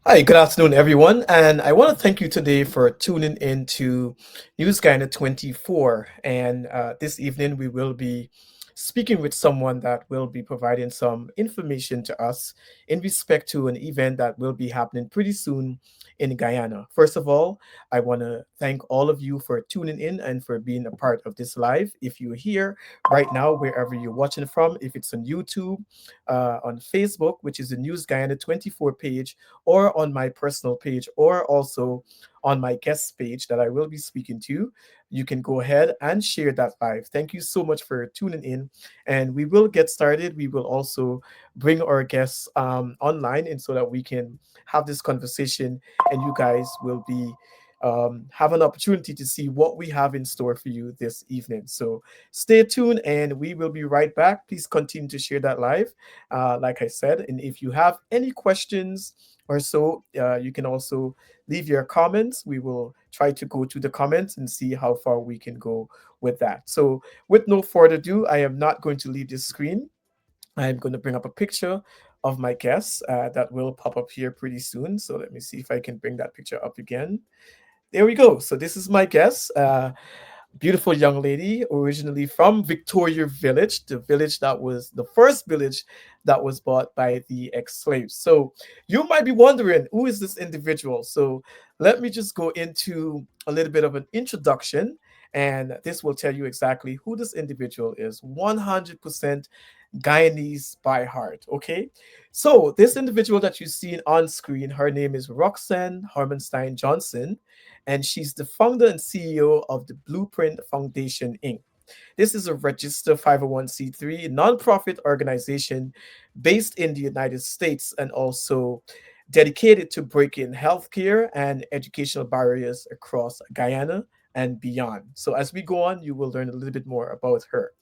Hi, good afternoon, everyone. And I want to thank you today for tuning in to News Guide 24. And this evening, we will be speaking with someone that will be providing some information to us in respect to an event that will be happening pretty soon in Guyana. First of all, I want to thank all of you for tuning in and for being a part of this live. If you're here right now, wherever you're watching from, if it's on YouTube, on Facebook, which is the News Guyana 24 page, or on my personal page, or also on my guest page that I will be speaking to, you can go ahead and share that live. Thank you so much for tuning in. And we will get started. We will also bring our guests online, and so that we can have this conversation and you guys will be have an opportunity to see what we have in store for you this evening. So stay tuned and we will be right back. Please continue to share that live, like I said. And if you have any questions, or so. You can also leave your comments. We will try to go to the comments and see how far we can go with that. So, with no further ado, I am not going to leave this screen. I'm going to bring up a picture of my guest that will pop up here pretty soon. So, let me see if I can bring that picture up again. There we go. So, this is my guest. Beautiful young lady, originally from Victoria Village, the village that was the first village that was bought by the ex-slaves. So you might be wondering, who is this individual? So let me just go into a little bit of an introduction, and this will tell you exactly who this individual is. 100% Guyanese by heart. Okay. So this individual that you see on screen, her name is Roxanne Hermanstyne-Johnson, and she's the founder and CEO of the Blueprint Foundation, Inc. This is a registered 501c3 nonprofit organization based in the United States and also dedicated to breaking healthcare and educational barriers across Guyana and beyond. So, as we go on, you will learn a little bit more about her.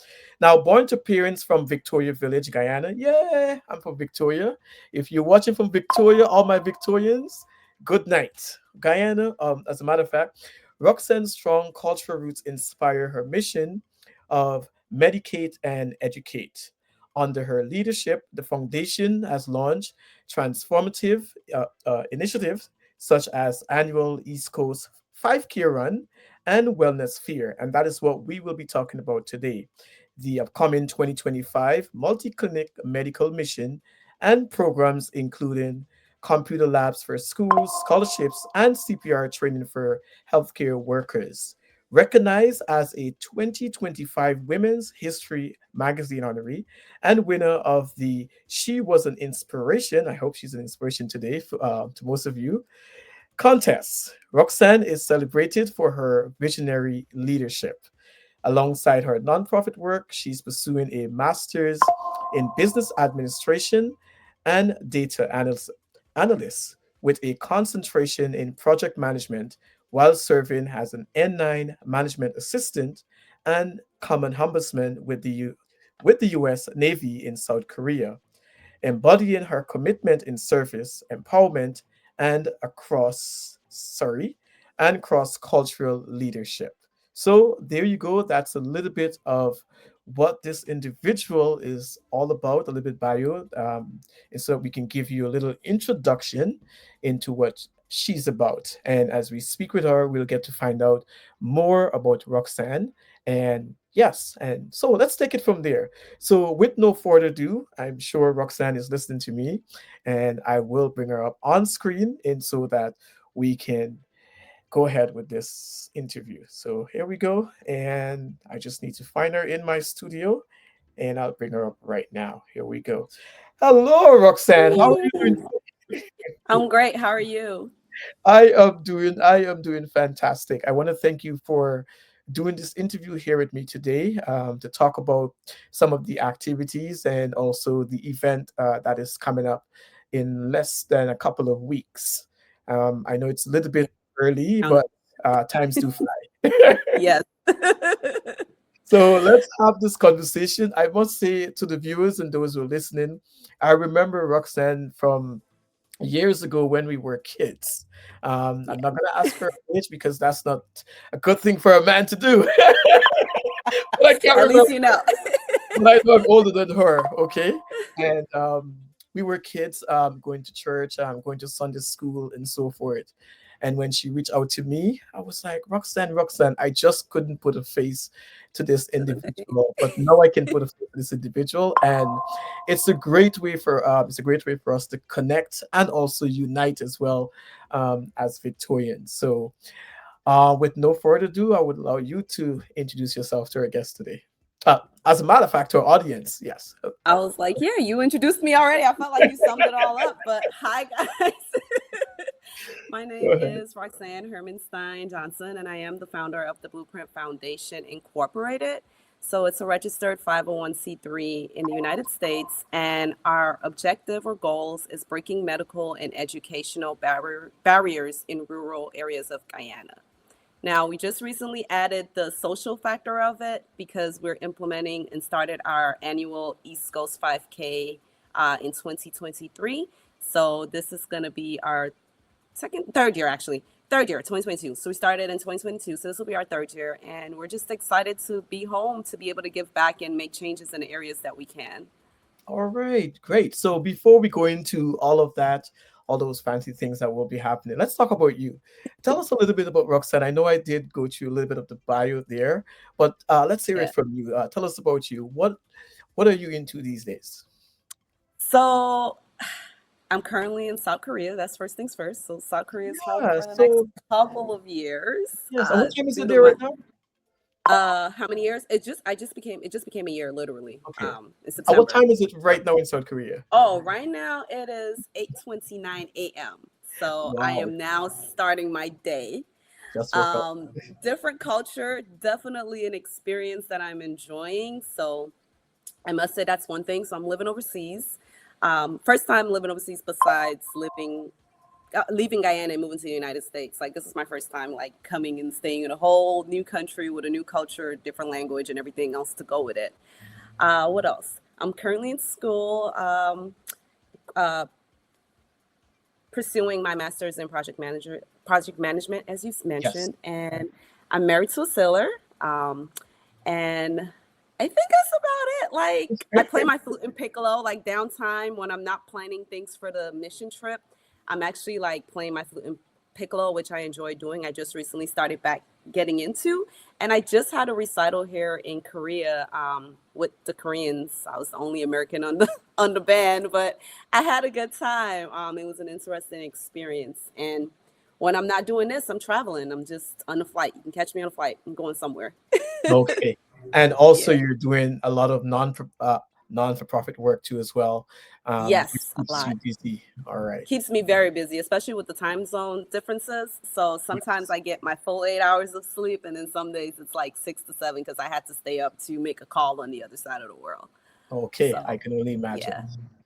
Now, born to parents from Victoria Village, Guyana. Yeah, I'm from Victoria. If you're watching from Victoria, all my Victorians, good night. Guyana, as a matter of fact, Roxanne's strong cultural roots inspire her mission of medicate and educate. Under her leadership, the foundation has launched transformative initiatives such as annual East Coast 5K run and wellness fair, and that is what we will be talking about today. The upcoming 2025 multi-clinic medical mission and programs including computer labs for schools, scholarships, and CPR training for healthcare workers. Recognized as a 2025 Women's History Magazine honoree and winner of the She Was an Inspiration, I hope she's an inspiration today to most of you, contest. Roxanne is celebrated for her visionary leadership. Alongside her nonprofit work, she's pursuing a master's in business administration and data analyst with a concentration in project management while serving as an N9 management assistant and common ombudsman with the US Navy in South Korea, embodying her commitment in service, empowerment, and and cross-cultural leadership. So there you go. That's a little bit of what this individual is all about, a little bit bio, and so we can give you a little introduction into what she's about. And as we speak with her, we'll get to find out more about Roxanne. And yes, and so let's take it from there. So, with no further ado, I'm sure Roxanne is listening to me, and I will bring her up on screen, and so that we can go ahead with this interview. So, here we go, and I just need to find her in my studio, and I'll bring her up right now. Here we go. Hello, Roxanne. How are you doing? Yes. I'm great. How are you? I am doing fantastic. I want to thank you for doing this interview here with me today to talk about some of the activities and also the event that is coming up in less than a couple of weeks. I know it's a little Yeah. bit early, Um, but times do fly. yes. So let's have this conversation. I must say to the viewers and those who are listening, I remember Roxanne from years ago when we were kids. Yeah. I'm not gonna ask her age because that's not a good thing for a man to do. But I can't At remember. least you know. But I know I'm older than her. Okay, and we were kids, going to church, going to Sunday school, and so forth. And when she reached out to me, I was like, Roxanne, Roxanne. I just couldn't put a face to this To the name. individual, but now I can put a face to this individual, and it's a great way for us to connect and also unite as well as Victorians. So, with no further ado, I would allow you to introduce yourself to our guest today. As a matter of fact, to our audience, yes. I was like, yeah, you introduced me already. I felt like you summed it all up. But hi, guys. My Go name ahead. is Roxanne Hermanstyne-Johnson, and I am the founder of the Blueprint Foundation Incorporated. So it's a registered 501c3 in the United States, and our objective or goals is breaking medical and educational barriers in rural areas of Guyana. Now, we just recently added the social factor of it because we're implementing and started our annual East Coast 5K in 2023. So this is going to be our third year actually. Third year, 2022. So we started in 2022. So this will be our third year. And we're just excited to be home, to be able to give back and make changes in the areas that we can. All right, great. So before we go into all of that, all those fancy things that will be happening, let's talk about you. Tell us a little bit about Roxanne. I know I did go through a little bit of the bio there, but let's hear it Yeah. from you. Tell us about you. What are you into these days? So I'm currently in South Korea. That's first things first. So South Korea is home Yeah. for the next So couple of years. yes. And what time is Due it to there my right now? how many years? It just became a year literally. Okay. In And what September. time is it right now in South Korea? Oh, right now it is 8:29 a.m. So I Wow. am now starting my day. Just woke up. Um, Different culture, definitely an experience that I'm enjoying. So I must say that's one thing. So I'm living overseas. First time living overseas besides leaving Guyana and moving to the United States. Like this is my first time like coming and staying in a whole new country with a new culture, different language, and everything else to go with it. What else? I'm currently in school, uh, pursuing my master's in project management, as you Yes. mentioned, and I'm married to a sailor. And I think that's about it. Like I play my flute and piccolo like downtime when I'm not planning things for the mission trip. I'm actually like playing my flute and piccolo, which I enjoy doing. I just recently started back getting into, and I just had a recital here in Korea with the Koreans. I was the only American on the on the band, but I had a good time. It was an interesting experience, and when I'm not doing this, I'm traveling. I'm just on a flight. You can catch me on a flight. I'm going somewhere. Okay. And also, Yeah. you're doing a lot of non-for-profit work too as well, which Yes, a keeps you lot. busy. All right. Keeps me very busy, especially with the time zone differences. So sometimes Yes. I get my full 8 hours of sleep, and then some days it's like 6 to 7 because I had to stay up to make a call on the other side of the world. Okay, I So can only imagine. yeah,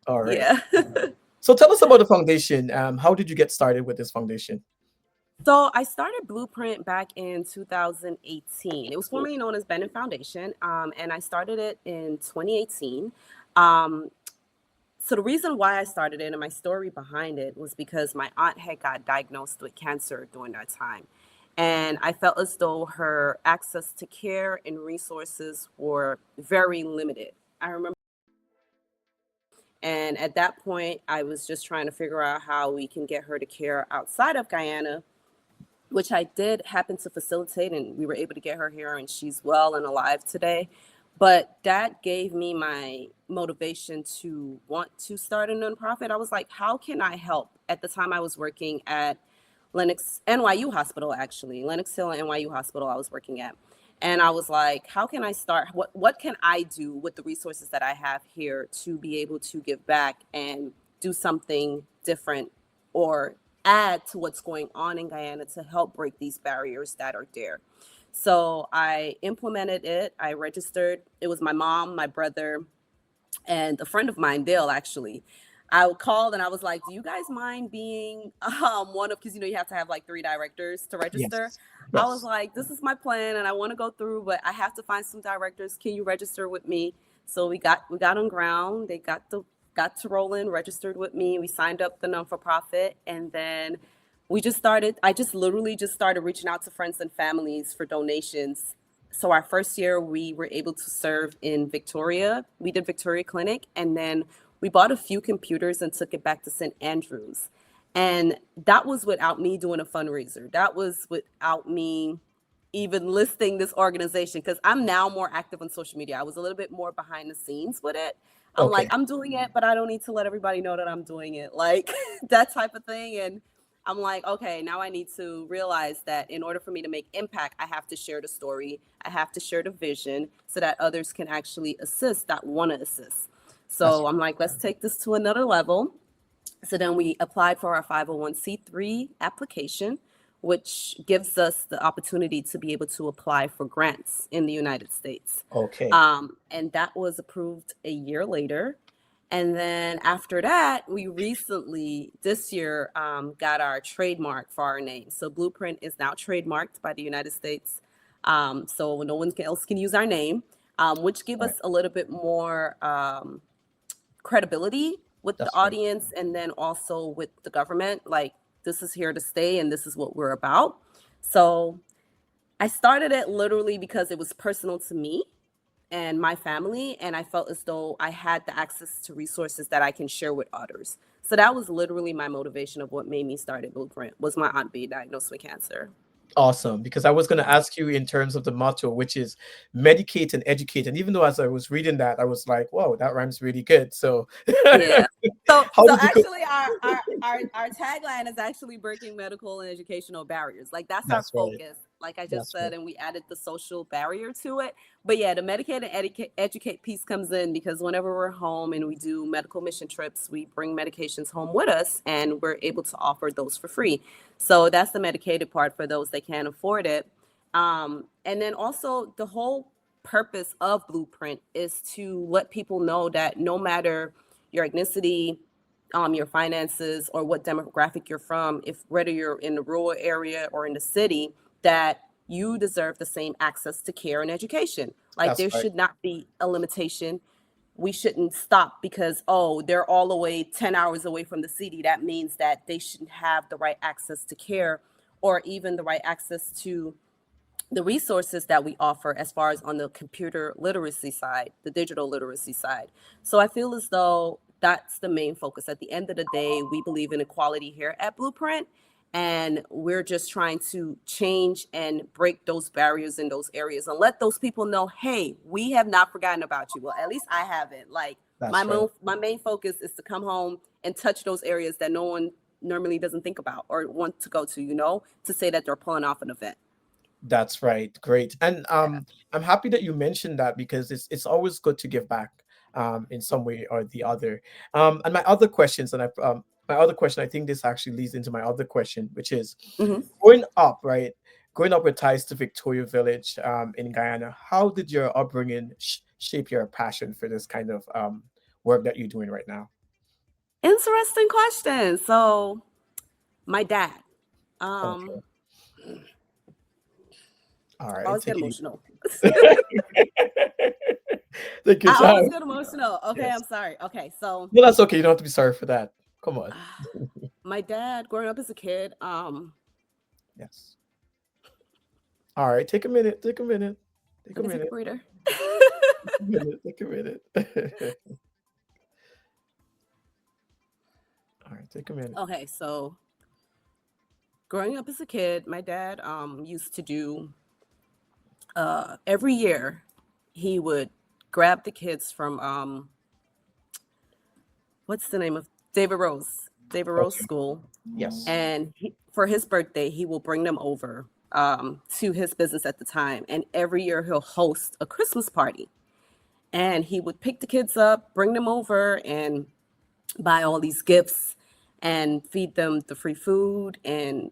All right. yeah. So tell us about the foundation. How did you get started with this foundation? So I started Blueprint back in 2018. It was formerly known as Bennett Foundation, and I started it in 2018. Um, so the reason why I started it and my story behind it was because my aunt had got diagnosed with cancer during that time. And I felt as though her access to care and resources were very limited. I remember, and at that point, I was just trying to figure out how we can get her to care outside of Guyana, which I did happen to facilitate, and we were able to get her here, and she's well and alive today. But that gave me my motivation to want to start a nonprofit. I was like, how can I help? At the time, I was working at NYU Hospital, actually, Lenox Hill and NYU Hospital. I was working at, and I was like, how can I start? What can I do with the resources that I have here to be able to give back and do something different or add to what's going on in Guyana to help break these barriers that are there. So I implemented it. I registered. It was my mom, my brother, and a friend of mine, Dale, actually. I called and I was like, "Do you guys mind being one of?" Because you have to have like three directors to register. Yes. I was Yes. like, "This is my plan, and I want to go through, but I have to find some directors. Can you register with me?" So we got on ground. They got to rolling, registered with me. We signed up the non for profit, and then we just started. I just literally just started reaching out to friends and families for donations. So our first year we were able to serve in Victoria. We did Victoria Clinic, and then we bought a few computers and took it back to St. Andrews. And that was without me doing a fundraiser. That was without me even listing this organization because I'm now more active on social media. I was a little bit more behind the scenes with it. I'm like, Okay. I'm doing it, but I don't need to let everybody know that I'm doing it. Like that type of thing. And I'm like, okay, now I need to realize that in order for me to make impact, I have to share the story. I have to share the vision so that others can actually assist that want to assist. That's So I'm like, let's take this to another level. So then we applied for our 501c3 application, which gives us the opportunity to be able to apply for grants in the United States. okay. And that was approved a year later. And then after that, we recently, this year, got our trademark for our name. So Blueprint is now trademarked by the United States. So no one else can use our name, which give All right. us a little bit more credibility with the That's right. audience and then also with the government. Like, this is here to stay and this is what we're about. So I started it literally because it was personal to me and my family, and I felt as though I had the access to resources that I can share with others. So that was literally my motivation of what made me start at Blueprint, was my aunt being diagnosed with cancer. Awesome, because I was going to ask you in terms of the motto, which is medicate and educate. And even though as I was reading that, I was like, whoa, that rhymes really good. So Yeah. So how so did you go? actually our tagline is actually breaking medical and educational barriers. Like, that's our That's right. focus. Like I just That's right. said, and we added the social barrier to it. But yeah, the Medicaid and educate piece comes in because whenever we're home and we do medical mission trips, we bring medications home with us and we're able to offer those for free. So that's the medicated part for those that can't afford it. And then also the whole purpose of Blueprint is to let people know that no matter your ethnicity, your finances, or what demographic you're from, if whether you're in the rural area or in the city, that you deserve the same access to care and education. Like, That's there right. should not be a limitation. We shouldn't stop because, oh, they're all the way 10 hours away from the city. That means that they shouldn't have the right access to care or even the right access to the resources that we offer as far as on the computer literacy side, the digital literacy side. So I feel as though that's the main focus. At the end of the day, we believe in equality here at Blueprint, and we're just trying to change and break those barriers in those areas and let those people know, hey, we have not forgotten about you. Well, at least I haven't. Like, That's right. my main focus is to come home and touch those areas that no one normally doesn't think about or want to go to, to say that they're pulling off an event. That's right. Great. And I'm happy that you mentioned that because it's always good to give back in some way or the other. And my other question, I think this actually leads into my other question, which is Mhm. growing up, right? Growing up with ties to Victoria Village in Guyana, how did your upbringing shape your passion for this kind of work that you're doing right now? Interesting question. So, my dad, Okay. um, All I right. always get Take it emotional. Take your I always time. get emotional. Okay, I'm Yes. sorry. Okay, so No, that's okay. You don't have to be sorry for that. Come on. my dad, growing up as a kid, Yes. All right. Take a minute. Take a minute. Take a okay, take a minute. breather. Take a minute. Take a minute. All right. Take a minute. Okay, so growing up as a kid, my dad used to do every year he would grab the kids from what's the name of David Rose Okay. School, Yes. and for his birthday he will bring them over to his business at the time, and every year he'll host a Christmas party, and he would pick the kids up, bring them over, and buy all these gifts and feed them the free food and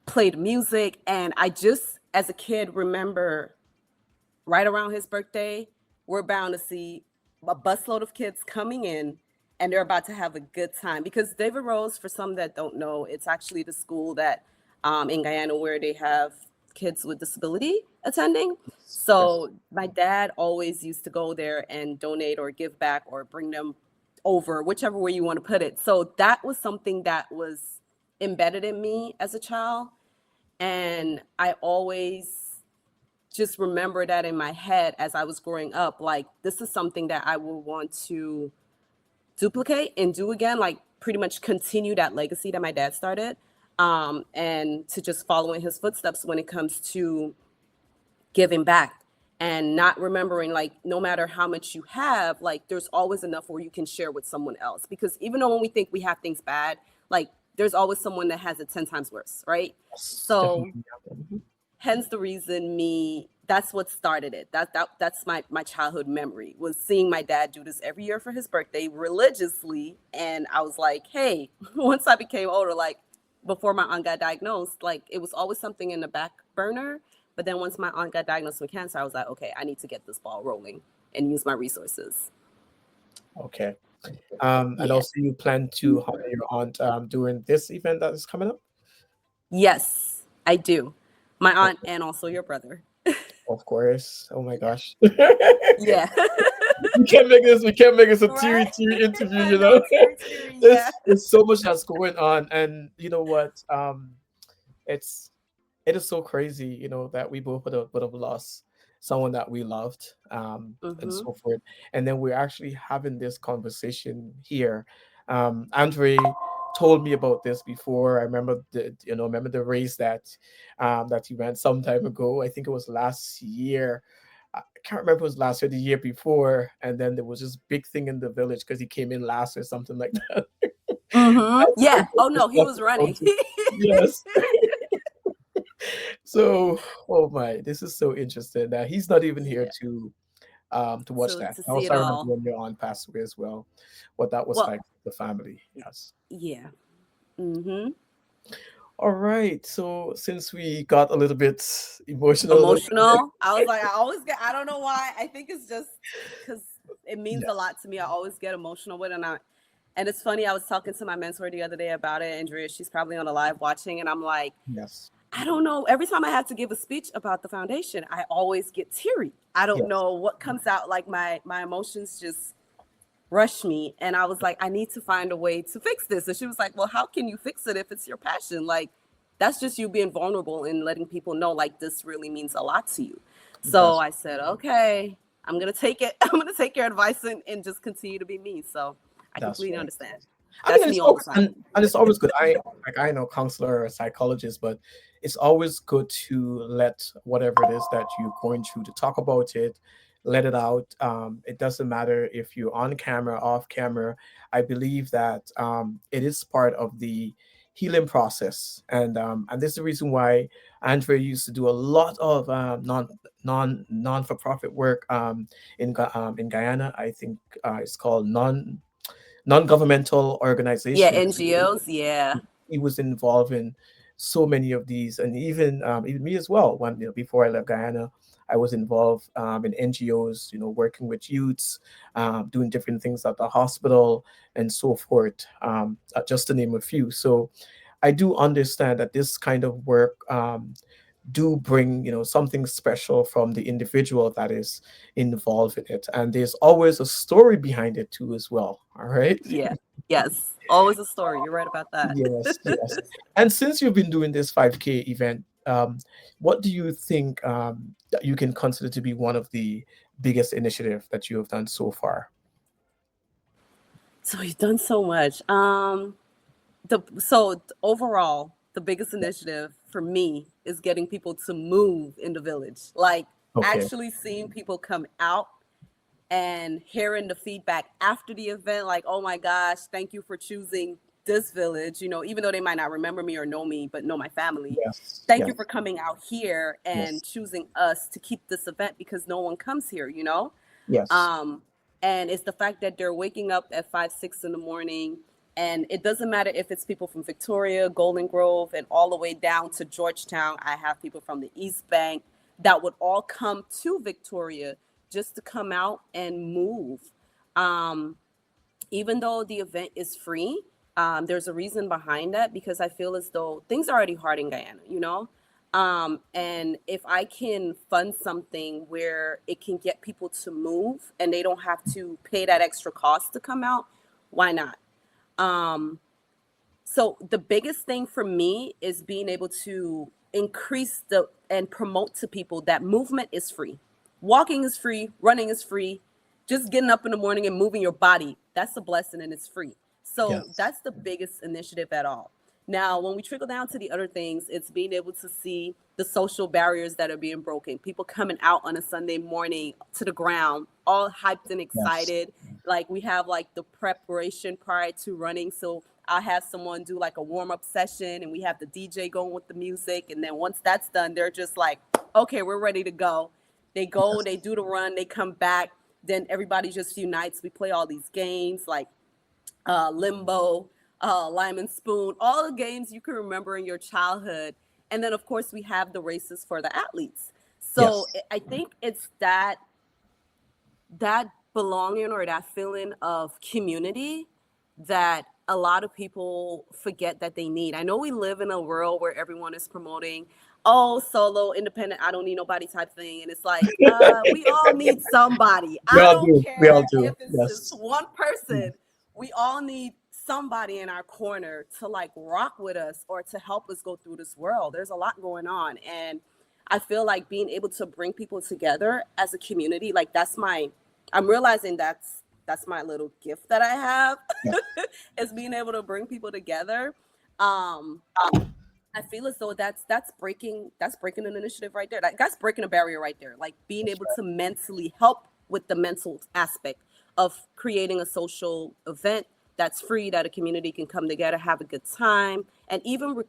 play the music. And I just, as a kid, remember right around his birthday, we're bound to see a busload of kids coming in and they're about to have a good time. Because David Rose, for some that don't know, it's actually the school that in Guyana where they have kids with disability attending. Yes. Yes. So my dad always used to go there and donate or give back or bring them over, whichever way you want to put it. So that was something that was embedded in me as a child. And I always just remember that in my head as I was growing up, like, this is something that I will want to duplicate and do again, like pretty much continue that legacy that my dad started, and to just follow in his footsteps when it comes to giving back and not remembering, like, no matter how much you have, like, there's always enough where you can share with someone else, because even though when we think we have things bad, like, there's always someone that has it 10 times worse, right? Yes. So Definitely. Mhm. hence the reason me that's what started it. That's my childhood memory, was seeing my dad do this every year for his birthday religiously. And I was like, hey, once I became older, like before my aunt got diagnosed, like it was always something in the back burner. But then once my aunt got diagnosed with cancer, I was like, okay, I need to get this ball rolling and use my resources. Okay. And Yeah. also you plan to honor your aunt during this event that is coming up? Yes, I do. My aunt Okay. and also your brother. Of course. Oh my Yeah. gosh. Yeah. We can't make this a Right? teary interview, I you know, know. teary, teary, yeah. There's so much that's going on, and you know what? It's it is so crazy, you know, that we both would have lost someone that we loved, and Mm-hmm. so forth. And then we're actually having this conversation here. Andre told me about this before. I remember remember the race that he ran some time ago. I think it was last year. I can't remember if it was last year, the year before, and then there was this big thing in the village because he came in last or something like that. Mm-hmm. That's Yeah. like the Oh first no, he love was running. encounter. Yes. So, oh my, this is so interesting that he's not even here Yeah. to watch that. To I see it also remember all. when your aunt passed away as well, what that was Well, like for the family. Yes. yeah. Mm-hmm. All right. So since we got a little bit emotional, a little bit, Emotional. I was like, I always get. I don't know why. I think it's just because it means a yes, lot to me. I always get emotional with it, and it's funny. I was talking to my mentor the other day about it, Andrea. She's probably on a live watching, and I'm like, yes, I don't know. Every time I have to give a speech about the foundation, I always get teary. I don't yes, know what comes out. Like my emotions just rush me, and I was like, I need to find a way to fix this. And she was like, well, how can you fix it if it's your passion? Like, that's just you being vulnerable and letting people know, like, this really means a lot to you. So that's I said, okay, I'm gonna take it. I'm gonna take your advice and just continue to be me. So I that's completely right. understand. I mean, That's and me it's all the always time. and it's always good. I know counselor or psychologist, but it's always good to let whatever it is that you're going through to talk about it, let it out. It doesn't matter if you're on camera, off camera. I believe that it is part of the healing process, and this is the reason why Andre used to do a lot of non for profit work in Guyana. I think it's called non-governmental Yeah, organizations. NGOs. Yeah, He was involved in so many of these, and even me as well. When before I left Guyana, I was involved in NGOs, working with youths, doing different things at the hospital and so forth, just to name a few. So I do understand that this kind of work do bring something special from the individual that is involved in it, and there's always a story behind it too as well. All right. yeah, yes. Always a story. You're right about that. Yes, yes. And since you've been doing this 5K event, what do you think that you can consider to be one of the biggest initiative that you have done so far? So you've done so much. Overall, the biggest initiative for me is getting people to move in the village. Like Okay. actually seeing people come out and hearing the feedback after the event, like, oh my gosh, thank you for choosing this village, even though they might not remember me or know me, but know my family. Yes. Thank you for Yes. coming out here and Yes. choosing us to keep this event because no one comes here. Yes. Um, and it's the fact that they're waking up at 5, 6 in the morning. And it doesn't matter if it's people from Victoria, Golden Grove, and all the way down to Georgetown. I have people from the East Bank that would all come to Victoria just to come out and move. Um, Even though the event is free, there's a reason behind that because I feel as though things are already hard in Guyana. And if I can fund something where it can get people to move and they don't have to pay that extra cost to come out, why not? Um, so the biggest thing for me is being able to increase the and promote to people that movement is free. Walking is free, running is free. Just getting up in the morning and moving your body, that's a blessing and it's free. So Yes. that's the biggest initiative at all. Now, when we trickle down to the other things, it's being able to see the social barriers that are being broken. People coming out on a Sunday morning to the ground, all hyped and Yes. excited. Like we have like the preparation prior to running. So I'll have someone do like a warm up session and we have the DJ going with the music. And then once that's done, they're just like, okay, we're ready to go. They go, Yes. they do the run, they come back. Then everybody just unites. We play all these games like limbo, lime and spoon, all the games you can remember in your childhood. And then, of course, we have the races for the athletes. So Yes. I think it's that belonging or that feeling of community that a lot of people forget that they need. I know we live in a world where everyone is promoting, oh, solo, independent, I don't need nobody type thing. And it's like, we all need somebody. We I all don't do. We all care if do. it's just Yes. one Mm. person. We all need somebody in our corner to like rock with us or to help us go through this world. There's a lot going on. And I feel like being able to bring people together as a community, like I'm realizing that's my little gift that I have Yes. is being able to bring people together. Um, I feel as though that's breaking an initiative right there. Like, that's breaking a barrier right there. Like being That's able right. to mentally help with the mental aspect of creating a social event that's free, that a community can come together, have a good time, and even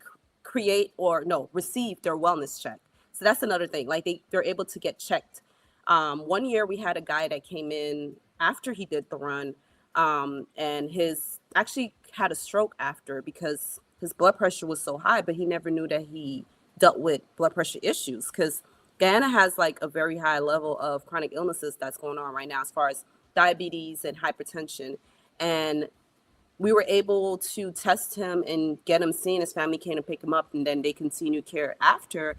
create or no receive their wellness check. So that's another thing. Like they're able to get checked. One year we had a guy that came in after he did the run, and his actually had a stroke after because his blood pressure was so high, but he never knew that he dealt with blood pressure issues because Guyana has like a very high level of chronic illnesses that's going on right now as far as diabetes and hypertension. And we were able to test him and get him seen. His family came to pick him up, and then they continued care after.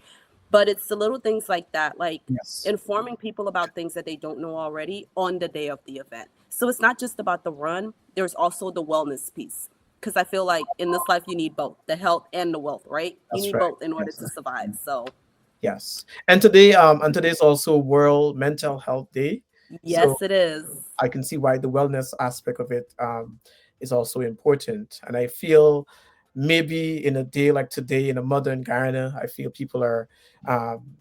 But it's the little things like that, like Yes. informing people about things that they don't know already on the day of the event. So it's not just about the run, there's also the wellness piece. Because I feel like in this life, you need both the health and the wealth, right? You That's need right. both in order Yes. to survive. So, Yes. And today's also World Mental Health Day. So yes, it is. I can see why the wellness aspect of it is also important. And I feel maybe in a day like today in a modern Guyana, I feel people are um,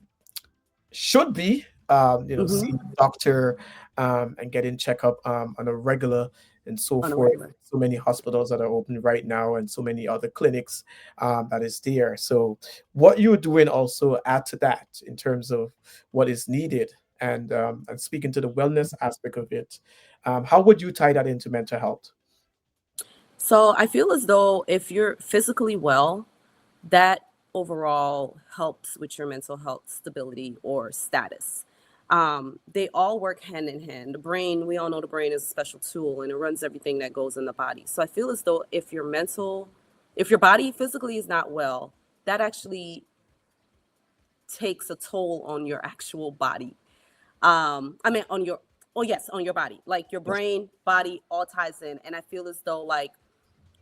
should be Hmm. seeing a doctor and getting checkup on a regular and so On a forth. regular. So many hospitals that are open right now and so many other clinics that is there. So what you're doing also add to that in terms of what is needed and speaking to the wellness aspect of it. How would you tie that into mental health? So I feel as though if you're physically well, that overall helps with your mental health stability or status. They all work hand in hand. The brain, we all know the brain is a special tool and it runs everything that goes in the body. So I feel as though if your body physically is not well, that actually takes a toll on your actual body. I mean, on your, oh, yes, on your body. Like your Yes. brain, body, all ties in. And I feel as though, like,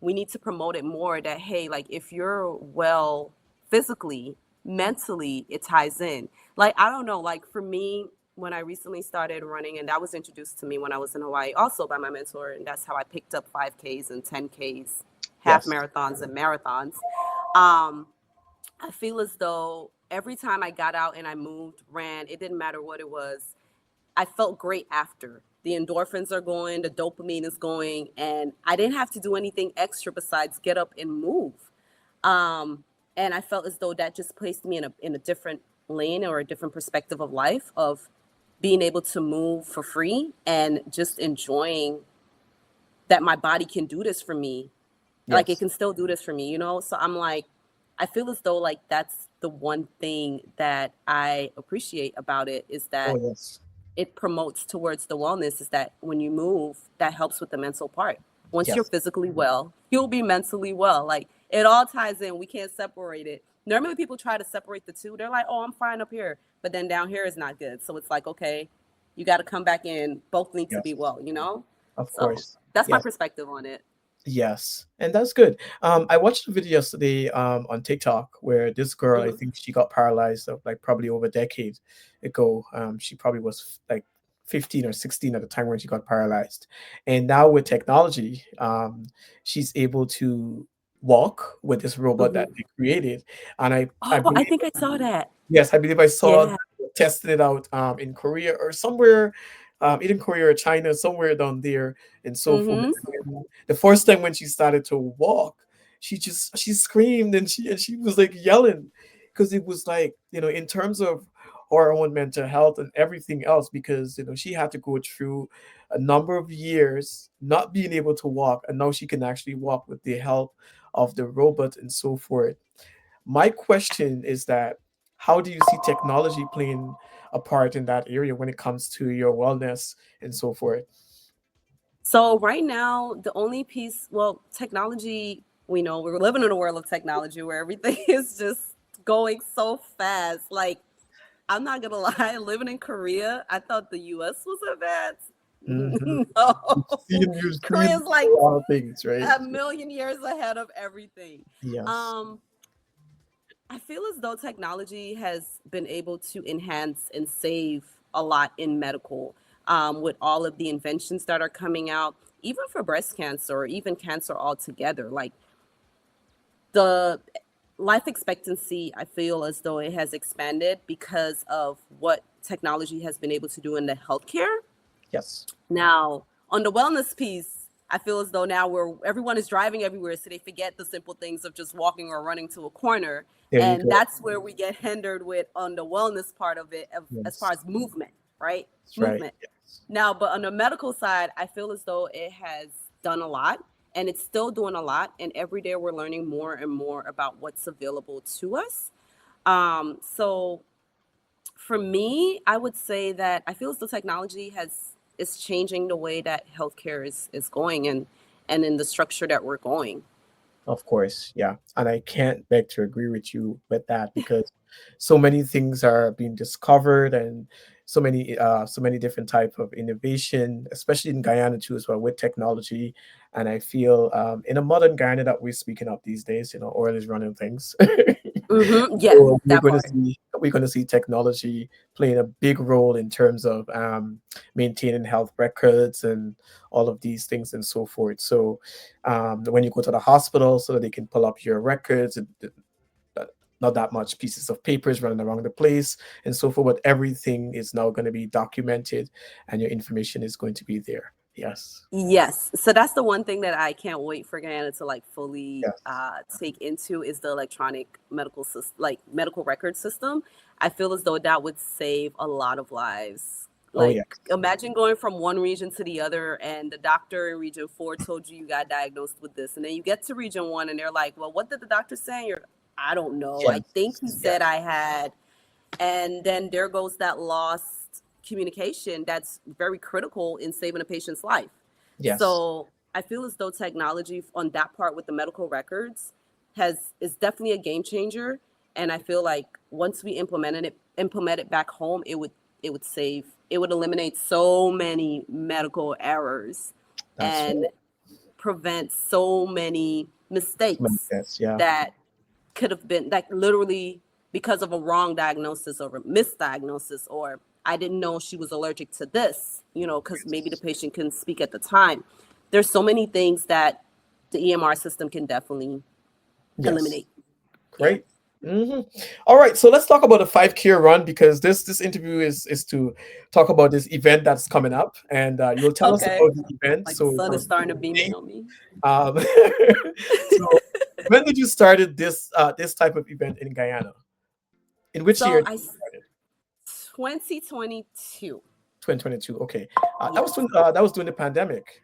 we need to promote it more that hey, like if you're well physically, mentally it ties in. Like I don't know, like for me, when I recently started running, and that was introduced to me when I was in Hawaii also by my mentor, and that's how I picked up 5Ks and 10Ks, half Yes. marathons and marathons. um I feel as though every time I got out and I moved, ran, it didn't matter what it was, I felt great after. The endorphins are going, the dopamine is going, and I didn't have to do anything extra besides get up and move. Um, and I felt as though that just placed me in a different lane or a different perspective of life of being able to move for free and just enjoying that my body can do this for me. Like it Yes. can still do this for me, you know? So I'm like, I feel as though like that's the one thing that I appreciate about it is Oh that yes. it promotes towards the wellness is that when you move, that helps with the mental part. Once you're Yes. physically well, you'll be mentally well. Like it all ties in. We can't separate it. Normally people try to separate the two. They're like, oh, I'm fine up here. But then down here is not good. So it's like, okay, you got to come back in. Both need to be Yes. well, you know? Of So course. that's my Yes. perspective on it. Yes, and that's good. I watched a video yesterday on TikTok where this girl, I Hmm. think she got paralyzed like probably over a decade ago. She probably was like 15 or 16 at the time when she got paralyzed. And now with technology, she's able to walk with this robot that Hmm. they created. And I Oh, I believe think I saw that. Yes, I believe I saw Yeah. tested it out in Korea or somewhere, either in Korea or China, somewhere down there and so forth. Hmm. And the first time when she started to walk, she screamed and she was like yelling because it was like, in terms of her own mental health and everything else, because she had to go through a number of years not being able to walk, and now she can actually walk with the help of the robot and so forth. My question is that how do you see technology playing a part in that area when it comes to your wellness and so forth? So right now, the only piece, well, technology, we know we're living in a world of technology where everything is just going so fast. Like, I'm not gonna lie, living in Korea, I thought the US was advanced. Hmm. No, You've seen Korea's a like lot of things, right? a million years ahead of everything. Yes. Um, I feel as though technology has been able to enhance and save a lot in medical, with all of the inventions that are coming out, even for breast cancer or even cancer altogether. Like the life expectancy, I feel as though it has expanded because of what technology has been able to do in the healthcare. Yes. Now, on the wellness piece, I feel as though now where everyone is driving everywhere, so they forget the simple things of just walking or running to a corner. There you And go. that's where we get hindered with on the wellness part of it, as far Yes. as movement, right? That's right. Movement. Yes. Now, but on the medical side, I feel as though it has done a lot and it's still doing a lot. And every day we're learning more and more about what's available to us. So for me, I would say that I feel as though technology has is changing the way that healthcare is going and in the structure that we're going. Of course, yeah. And I can't beg to agree with you with that because so many things are being discovered and so many different type of innovation, especially in Guyana too as well with technology. And I feel in a modern Guyana that we're speaking of these days, oil is running things. Yeah, So that part. we're going to see technology playing a big role in terms of maintaining health records and all of these things and so forth. So when you go to the hospital, so that they can pull up your records, uh, not that much pieces of papers running around the place and so forth, but everything is now going to be documented and your information is going to be there. Yes. Yes. So that's the one thing that I can't wait for Guyana to like fully Yes. take into is the electronic medical system, like medical record system. I feel as though that would save a lot of lives. Oh, Like yes. imagine going from one region to the other and the doctor in region 4 told you you got diagnosed with this and then you get to region 1 and they're like, "Well, what did the doctor say?" You're, "I don't know. I think Yes. he Yes. said I had," and then there goes that lost communication that's very critical in saving a patient's life. Yes. So I feel as though technology on that part with the medical records has is definitely a game changer, and I feel like once we implement it back home, it would eliminate so many medical errors That's and right. prevent so many So many mistakes tests. Yeah. that could have been like literally because of a wrong diagnosis or a misdiagnosis, or I didn't know she was allergic to this, because maybe the Yes. patient couldn't speak at the time. There's so many things that the EMR system can definitely Yes. eliminate. Yeah. Great. Hmm. All right, so let's talk about the 5K run because this interview is to talk about this event that's coming up, and you'll tell us Okay. about the event. Like the So sun for is starting to people beam in today, on me. um, so when did you started this type of event in Guyana? In which year So did I you start it? 2022. 2022. Okay, Yes. that was during the pandemic.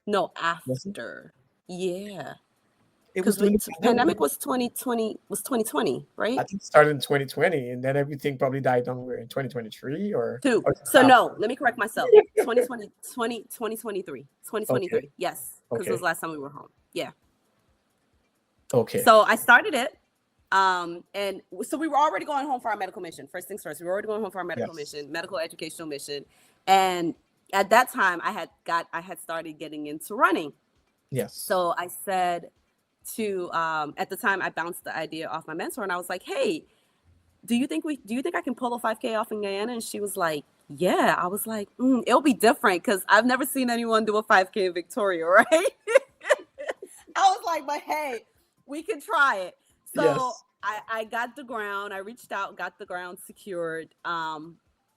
No, Was it? after. Yeah. It was Because during the pandemic. pandemic was 2020, I right? think it started in 2020, and then everything probably died down in 2023, Two. or So after. no, let me correct myself. 2023. Okay. 2023. Yes, because it was Okay. the last time we were home. Yeah. Okay. So I started it. And so we were already going home for our medical mission. First things first, we were already going home for our medical Yes. mission, medical educational mission. And at that time I had started getting into running. Yes. So I said to at the time I bounced the idea off my mentor and I was like, "Hey, do you think I can pull a 5K off in Guyana?" And she was like, "Yeah." I was like, "It'll be different because I've never seen anyone do a 5K in Victoria, right?" I was like, "But hey, we can try it." So Yes. I got the ground. I reached out, got the ground secured.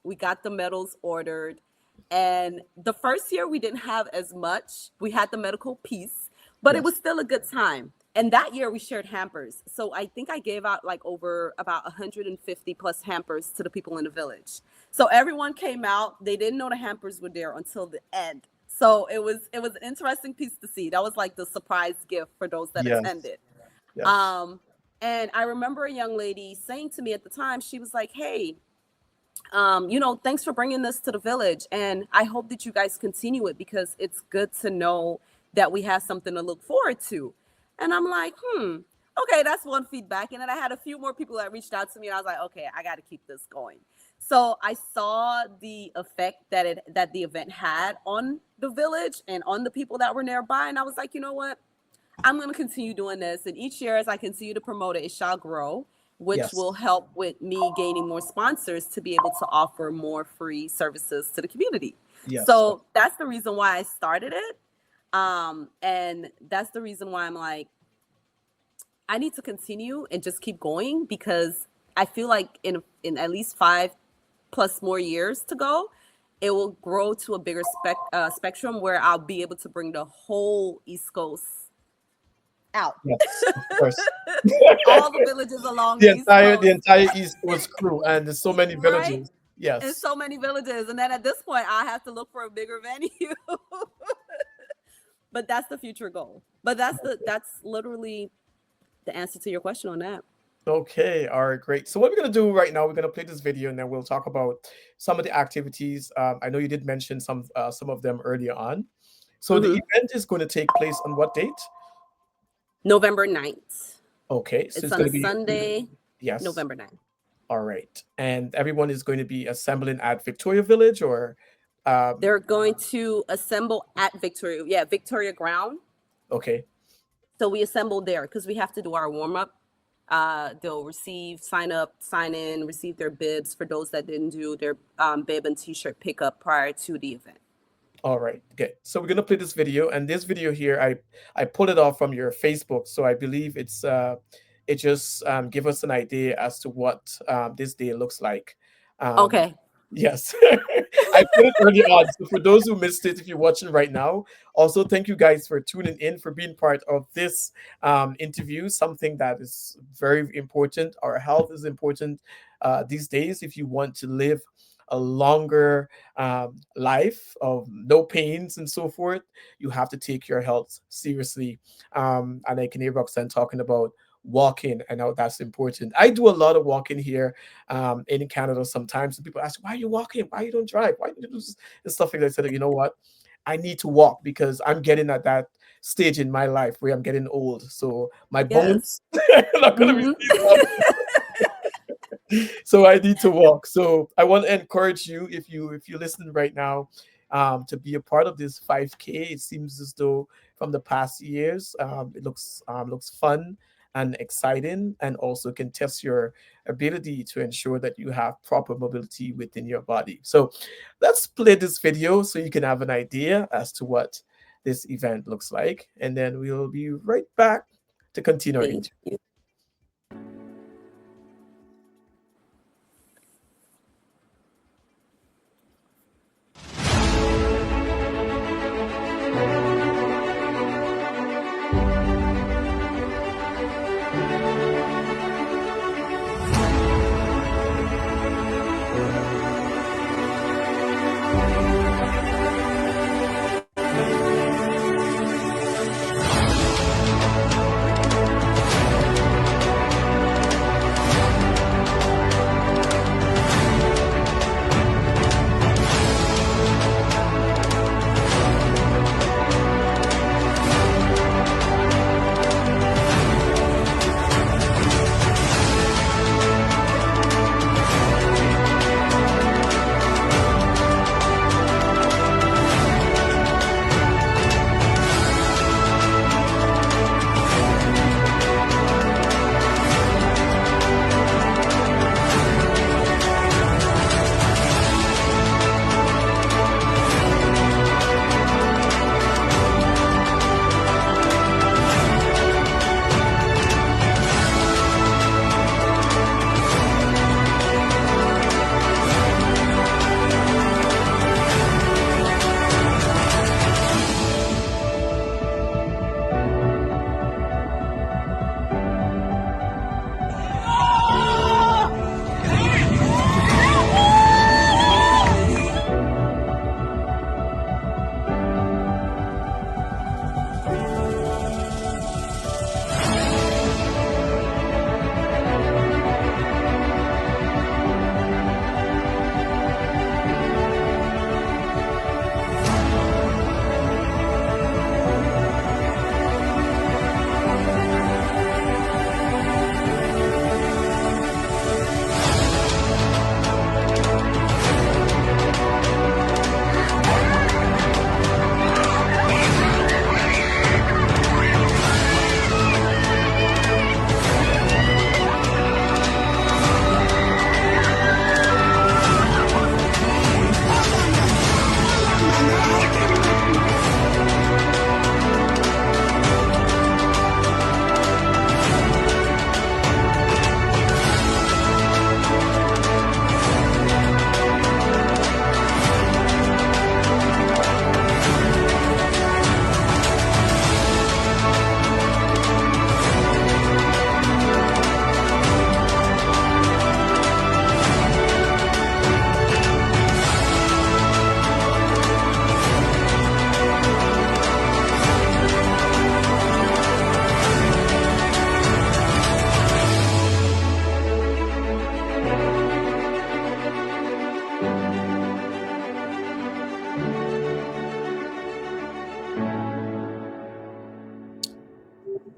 We got the medals ordered. And the first year we didn't have as much. We had the medical piece, but it Yes. was still a good time. And that year we shared hampers. So I think I gave out like over about 150 plus hampers to the people in the village. So everyone came out. They didn't know the hampers were there until the end. So it was an interesting piece to see. That was like the surprise gift for those that Yes. attended. Yes. Um, and I remember a young lady saying to me at the time, she was like, "Hey, thanks for bringing this to the village. And I hope that you guys continue it because it's good to know that we have something to look forward to. And I'm like, okay, that's one feedback. And then I had a few more people that reached out to me. And I was like, okay, I got to keep this going. So I saw the effect that the event had on the village and on the people that were nearby. And I was like, you know what? I'm going to continue doing this. And each year, as I continue to promote it, it shall grow, which Yes. will help with me gaining more sponsors to be able to offer more free services to the community. Yes. So that's the reason why I started it. And that's the reason why I'm like, I need to continue and just keep going because I feel like in at least 5+ more years to go, it will grow to a bigger spectrum where I'll be able to bring the whole East Coast out. Yes. Of course. All the villages along the the East entire the Coast, entire East Coast crew, and there's so many right? villages. And Yes. so many villages. And then at this point, I have to look for a bigger venue. But that's the future goal. But that's literally the answer to your question on that. Okay, all right, great. So what we're gonna do right now, we're gonna play this video, and then we'll talk about some of the activities. I know you did mention some of them earlier on. So the Hmm. event is going to take place on what date? November 9th. Okay, so It's it's on going a to be Sunday, yes. November 9th. All right, and everyone is going to be assembling at Victoria Village, or They're going to assemble at Victoria Ground. okay, So we assemble there because we have to do our warm up. They'll sign up, sign in, receive their bibs for those that didn't do their bib and t-shirt pickup prior to the event. all right, okay. So we're gonna play this video, and this video here, I pulled it off from your Facebook, so I believe it just give us an idea as to what this day looks like. Um, Okay. Yes, I put it early on. So for those who missed it, if you're watching right now, also thank you guys for tuning in, for being part of this interview. Something that is very important. Our health is important these days. If you want to live a longer life of no pains and so forth, you have to take your health seriously. And I can hear Roxanne talking about walking. I know that's important. I do a lot of walking here in Canada sometimes. And people ask, why are you walking? Why you don't drive? Why you do this? And stuff like that. I said, you know what? I need to walk because I'm getting at that stage in my life where I'm getting old. So my Yes. bones are not going to Hmm. receive that. So I need to walk. So I want to encourage you, if you're listening right now, to be a part of this 5K. It seems as though from the past years, it looks fun and exciting, and also can test your ability to ensure that you have proper mobility within your body. So let's play this video so you can have an idea as to what this event looks like, and then we'll be right back to continue our Thank interview. you.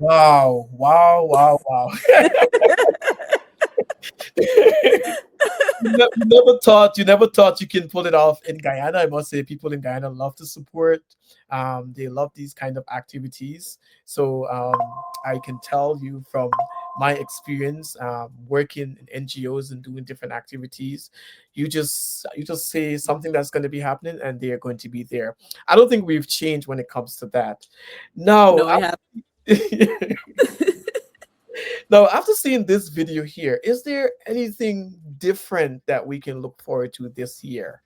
Wow, wow, wow, wow. You never thought you can pull it off in Guyana. I must say, people in Guyana love to support. They love these kind of activities. So I can tell you from my experience working in NGOs and doing different activities, you just say something that's going to be happening, and they are going to be there. I don't think we've changed when it comes to that. Now, No, we have. now, after seeing this video here, is there anything different that we can look forward to this year?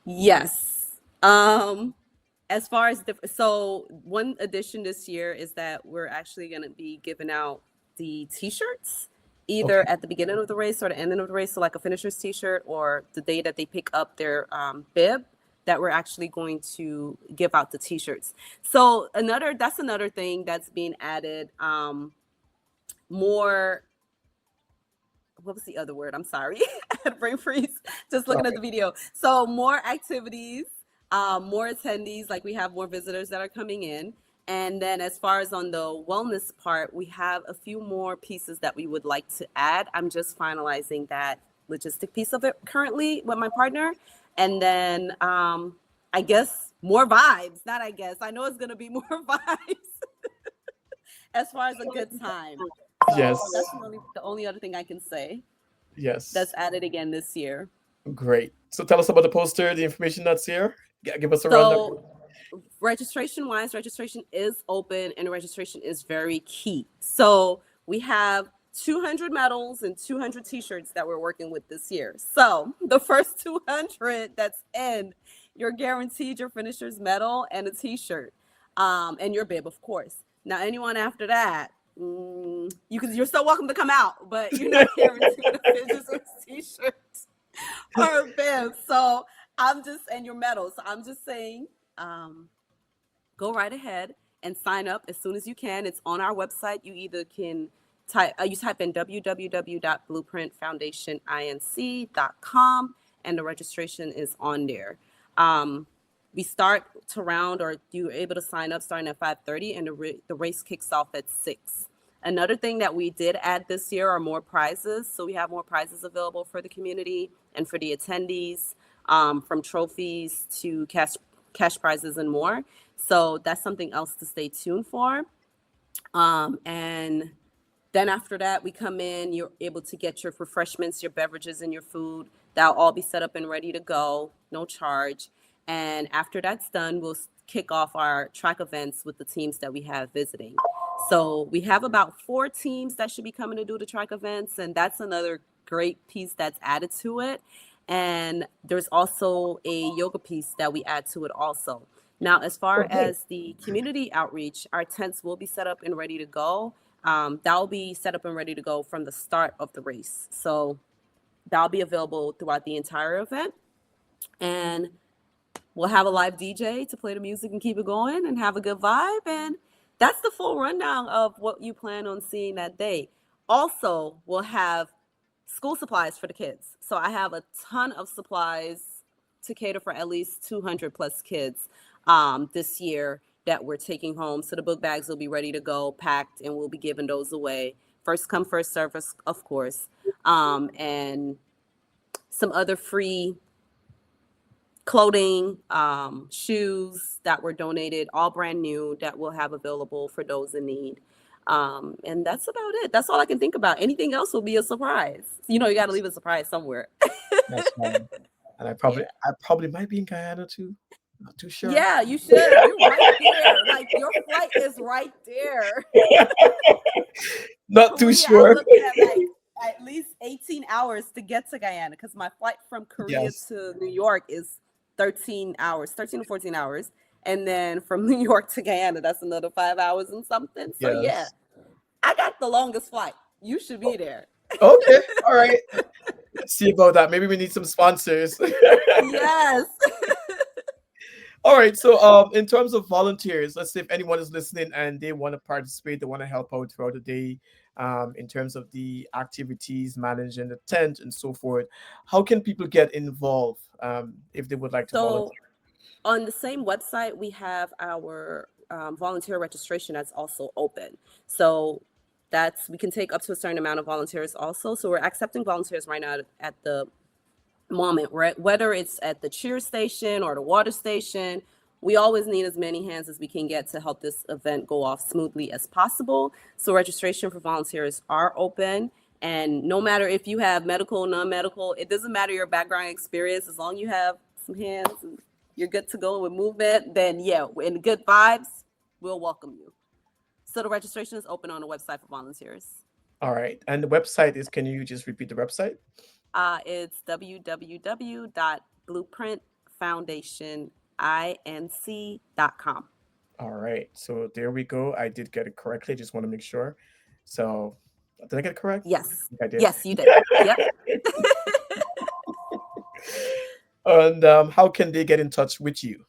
Yes. As far as so one addition this year is that we're actually going to be giving out the t-shirts Okay. either at the beginning of the race or the ending of the race, so like a finisher's t-shirt or the day that they pick up their bib, that we're actually going to give out the t-shirts. So that's another thing that's being added. More, what was the other word? I'm sorry. I had brain freeze just All looking at right. the video. So more activities, more attendees, like we have more visitors that are coming in. And then as far as on the wellness part, we have a few more pieces that we would like to add. I'm just finalizing that logistic piece of it currently with my partner. And then I guess more vibes. Not I guess. I know it's going to be more vibes as far as a good time. Yes. So that's the only other thing I can say Yes. that's added again this year. Great. So tell us about the poster, the information that's here. Give us a rundown. So registration is open and registration is very key. So we have 200 medals and 200 t-shirts that we're working with this year. So the first 200 that's in, you're guaranteed your finisher's medal and a t-shirt, and your bib, of course. Now anyone after that, you're still welcome to come out, but you're not guaranteed a finisher's t-shirt or a bib. So and your medal. So I'm just saying, um, go right ahead and sign up as soon as you can. It's on our website. You either can type in www.blueprintfoundationinc.com, and the registration is on there. Um, we start to round, or you're able to sign up starting at 5:30, and the race kicks off at 6. Another thing that we did add this year are more prizes. So we have more prizes available for the community and for the attendees, from trophies to cash prizes and more. So that's something else to stay tuned for. And then after that, we come in, you're able to get your refreshments, your beverages, and your food. That'll all be set up and ready to go, no charge. And after that's done, we'll kick off our track events with the teams that we have visiting. So we have about 4 teams that should be coming to do the track events, and that's another great piece that's added to it. And there's also a yoga piece that we add to it also. Now, as far Okay. as the community outreach, our tents will be set up and ready to go. That'll be set up and ready to go from the start of the race. So that'll be available throughout the entire event. And we'll have a live DJ to play the music and keep it going and have a good vibe. And that's the full rundown of what you plan on seeing that day. Also, we'll have school supplies for the kids. So I have a ton of supplies to cater for at least 200 plus kids this year that we're taking home. So the book bags will be ready to go, packed, and we'll be giving those away. First come, first service, of course. And some other free clothing, shoes that were donated, all brand new, that we'll have available for those in need. And that's about it. That's all I can think about. Anything else will be a surprise. You got to leave a surprise somewhere. That's fine. And Yeah. I probably might be in Guyana too. Not too sure. Yeah, you should. You're right there. Like your flight is right there. Not too Korea, I'm sure. looking at like at least 18 hours to get to Guyana, because my flight from Korea Yes. to New York is 13 hours, 13 to 14 hours. And then from New York to Guyana, that's another 5 hours and something. So yeah, Yes. I got the longest flight. You should be there. Okay. All right. Let's see about that. Maybe we need some sponsors. Yes. All right. So, in terms of volunteers, let's say if anyone is listening and they want to participate, they want to help out throughout the day, in terms of the activities, managing the tent and so forth. How can people get involved, if they would like to volunteer? So on the same website, we have our volunteer registration that's also open. So we can take up to a certain amount of volunteers also. So we're accepting volunteers right now at the moment, right? Whether it's at the cheer station or the water station, we always need as many hands as we can get to help this event go off smoothly as possible. So registration for volunteers are open. And no matter if you have medical, non-medical, it doesn't matter your background experience, as long as you have some hands and you're good to go with movement, then yeah, in good vibes, we'll welcome you. So the registration is open on the website for volunteers. All right. And the website is, can you just repeat the website? It's www.blueprintfoundationinc.com. All right. So there we go. I did get it correctly. Just want to make sure. So did I get it correct? Yes. I think I did. Yes, you did. Yep. And how can they get in touch with you?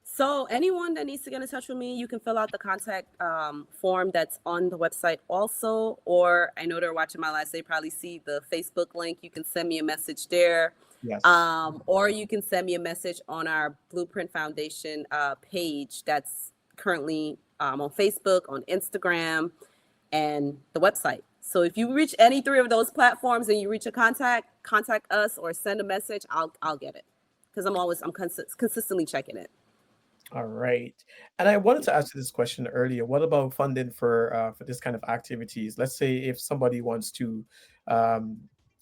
So anyone that needs to get in touch with me, you can fill out the contact form that's on the website also. Or I know they're watching my live, so they probably see the Facebook link. You can send me a message there. Yes. Or you can send me a message on our Blueprint Foundation page that's currently on Facebook, on Instagram, and the website. So if you reach any three of those platforms and you reach a contact us or send a message, I'll get it, because I'm consistently checking it. All right. And I wanted to ask you this question earlier. What about funding for this kind of activities? Let's say if somebody wants to um,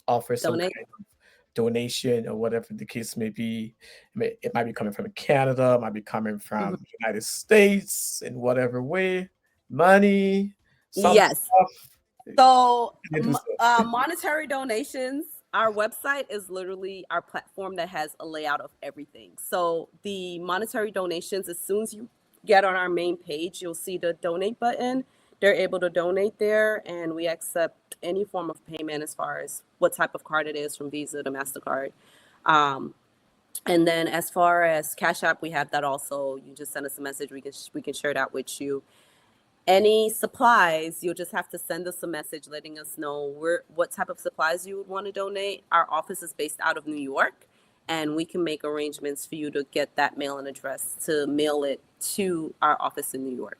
offer some Donate. kind of donation or whatever the case may be. It might be coming from Canada, it might be coming from Mhm. United States in whatever way, money, some Yes. stuff. So You do so. monetary donations, our website is literally our platform that has a layout of everything. So the monetary donations, as soon as you get on our main page, you'll see the donate button. They're able to donate there, and we accept any form of payment as far as what type of card it is, from Visa to MasterCard. Um, and then as far as Cash App, we have that also. You just send us a message, we can share that with you. Any supplies, you'll just have to send us a message letting us know what type of supplies you would want to donate. Our office is based out of New York, and we can make arrangements for you to get that mailing address to mail it to our office in New York.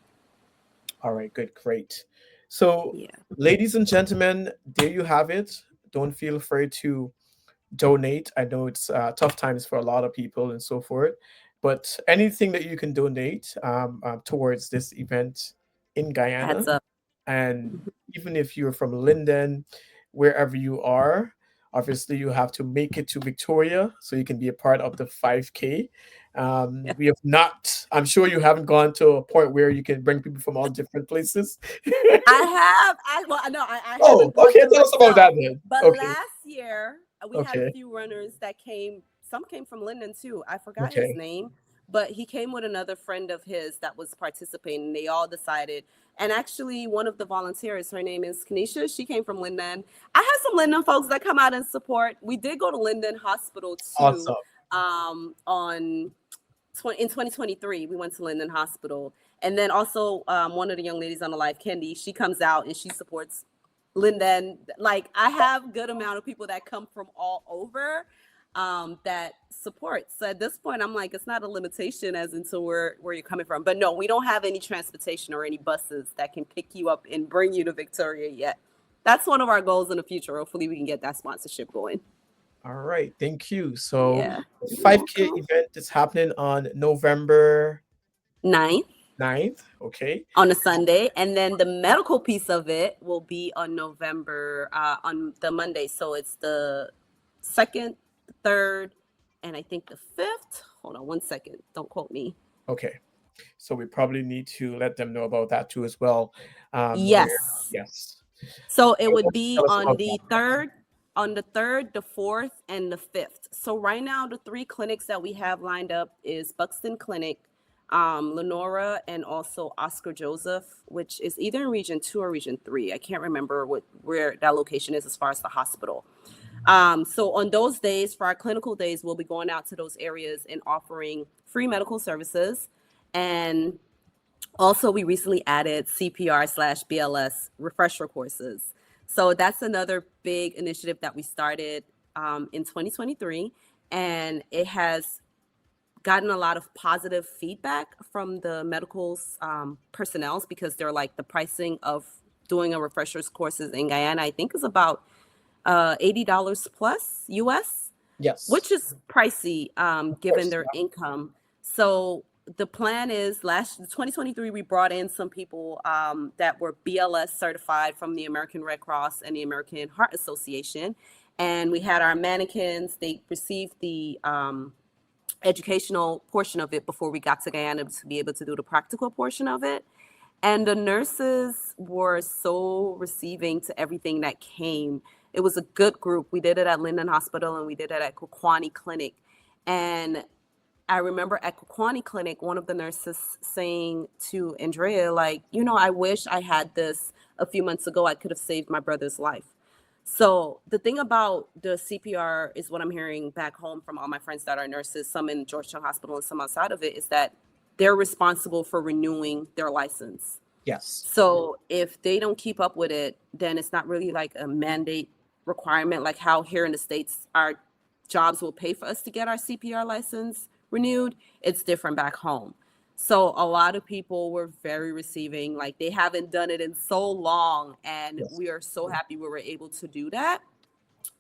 All right, good, great. So, Yeah. ladies and gentlemen, there you have it. Don't feel afraid to donate. I know it's tough times for a lot of people and so forth, but anything that you can donate towards this event in Adds Guyana, up. and even if you're from Linden, wherever you are, obviously you have to make it to Victoria so you can be a part of the 5K. Yeah. We have not, I'm sure you haven't gone to a point where you can bring people from all different places. I Oh, haven't gone okay. there Tell us about myself. that then. But Okay. last year we had a Okay. few runners that came. Some came from Linden too. I forgot his Okay. name, but he came with another friend of his that was participating. They all decided. And actually, one of the volunteers, her name is Kanisha. She came from Linden. I had some Linden folks that come out and support. We did go to Linden Hospital too. Awesome. On in 2023, we went to Linden Hospital. And then also one of the young ladies on the live, Kendi, she comes out and she supports Linden. Like, I have good amount of people that come from all over that support. So at this point, I'm like, it's not a limitation as into where you're coming from. But no, we don't have any transportation or any buses that can pick you up and bring you to Victoria yet. That's one of our goals in the future. Hopefully we can get that sponsorship going. All right. Thank you. So Yeah. the You're 5K welcome. event is happening on November 9th. 9th. Okay. On a Sunday, and then the medical piece of it will be on November on the Monday. So it's the 2nd, the 3rd, and I think the 5th. Hold on one second. Don't quote me. Okay. So we probably need to let them know about that too as well. Where, Yes. yes. So So it would what you be tell us about that? on the 3rd, the 4th, and the 5th. So right now, the 3 clinics that we have lined up is Buxton Clinic, Lenora, and also Oscar Joseph, which is either in Region 2 or Region 3. I can't remember where that location is as far as the hospital. So on those days, for our clinical days, we'll be going out to those areas and offering free medical services. And also, we recently added CPR/BLS refresher courses. So that's another big initiative that we started in 2023, and it has gotten a lot of positive feedback from the medical personnel, because they're like, the pricing of doing a refresher's courses in Guyana, I think, is about $80 plus US, Yes. which is pricey Of given course. their income. So the plan is, 2023, we brought in some people that were BLS certified from the American Red Cross and the American Heart Association. And we had our mannequins. They received the educational portion of it before we got to Guyana to be able to do the practical portion of it. And the nurses were so receiving to everything that came. It was a good group. We did it at Linden Hospital and we did it at Kwakwani Clinic. And I remember at Kwakwani Clinic, one of the nurses saying to Andrea, like, I wish I had this a few months ago. I could have saved my brother's life. So the thing about the CPR is, what I'm hearing back home from all my friends that are nurses, some in Georgetown Hospital and some outside of it, is that they're responsible for renewing their license. Yes. So if they don't keep up with it, then it's not really like a mandate requirement, like how here in the States, our jobs will pay for us to get our CPR license renewed. It's different back home. So a lot of people were very receiving, like they haven't done it in so long. And Yes. we are so happy we were able to do that.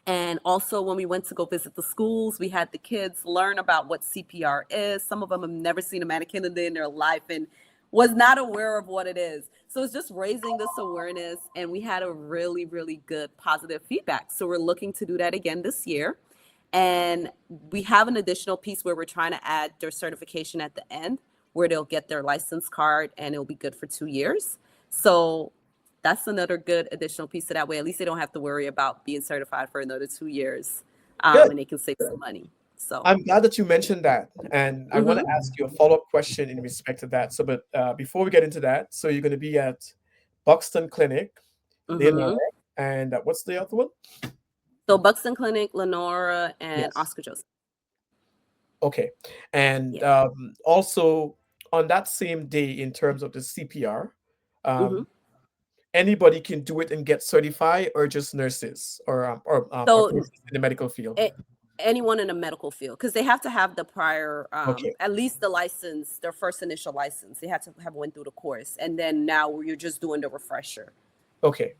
And also, when we went to go visit the schools, we had the kids learn about what CPR is. Some of them have never seen a mannequin in their life and was not aware of what it is. So it's just raising this awareness. And we had a really, really good positive feedback. So we're looking to do that again this year. And we have an additional piece where we're trying to add their certification at the end, where they'll get their license card and it'll be good for 2 years. So that's another good additional piece of that way. At least they don't have to worry about being certified for another 2 years, Good. and they can save some money. So, I'm glad that you mentioned that, and I want to mm-hmm, ask you a follow-up question in respect to that. So, but before we get into that, so you're going to be at Buxton Clinic, Leonora, mm-hmm. and what's the other one? So Buxton Clinic, Lenora, and Yes. Oscar Joseph. Okay. And Yeah. also on that same day, in terms of the CPR, Mm-hmm. um, anybody can do it and get certified, or just nurses or So persons in the medical field. a- anyone in the medical field, because they have to have the prior, Okay. at least the license, their first initial license. They had to have went through the course, and then now you're just doing the refresher, Okay.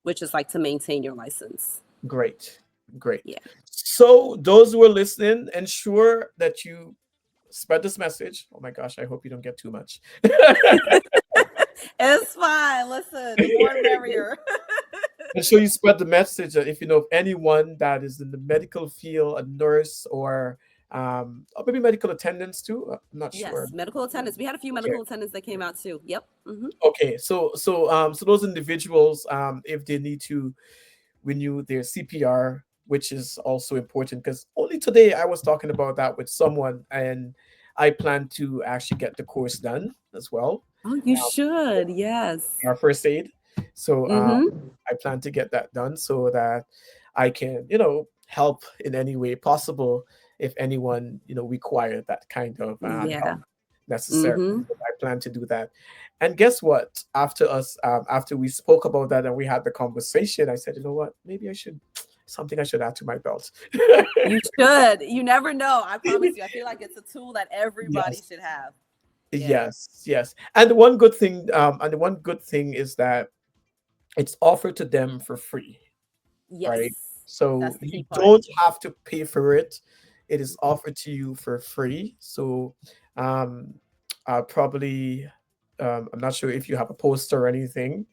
which is like to maintain your license. Great. Great. Yeah. So those who are listening, ensure that you spread this message. Oh my gosh, I hope you don't get too much. It's fine. Listen, the more the merrier. Ensure you spread the message that if you know of anyone that is in the medical field, a nurse or maybe medical attendants too. I'm not sure. Yes, medical attendants. We had a few Okay. medical attendants that came out too. Yep. Mm-hmm. Okay. So those individuals, if they need to renew their CPR, which is also important, because only today I was talking about that with someone, and I plan to actually get the course done as well. Oh, you Um, should. Yes. our first aid. So Mm-hmm. I plan to get that done so that I can, help in any way possible if anyone, require that kind of help Yeah. necessary. Mm-hmm. So I plan to do that. And guess what? After we spoke about that and we had the conversation, I said, you know what? Maybe I should something I should add to my belt. You should. You never know. I promise you. I feel like it's a tool that everybody Yes, should have. Yeah. yes, yes. And the one good thing is that it's offered to them for free, right? Yes. So That's the you key part. don't have to pay for it. It is offered to you for free. So um, probably I'm not sure if you have a poster or anything.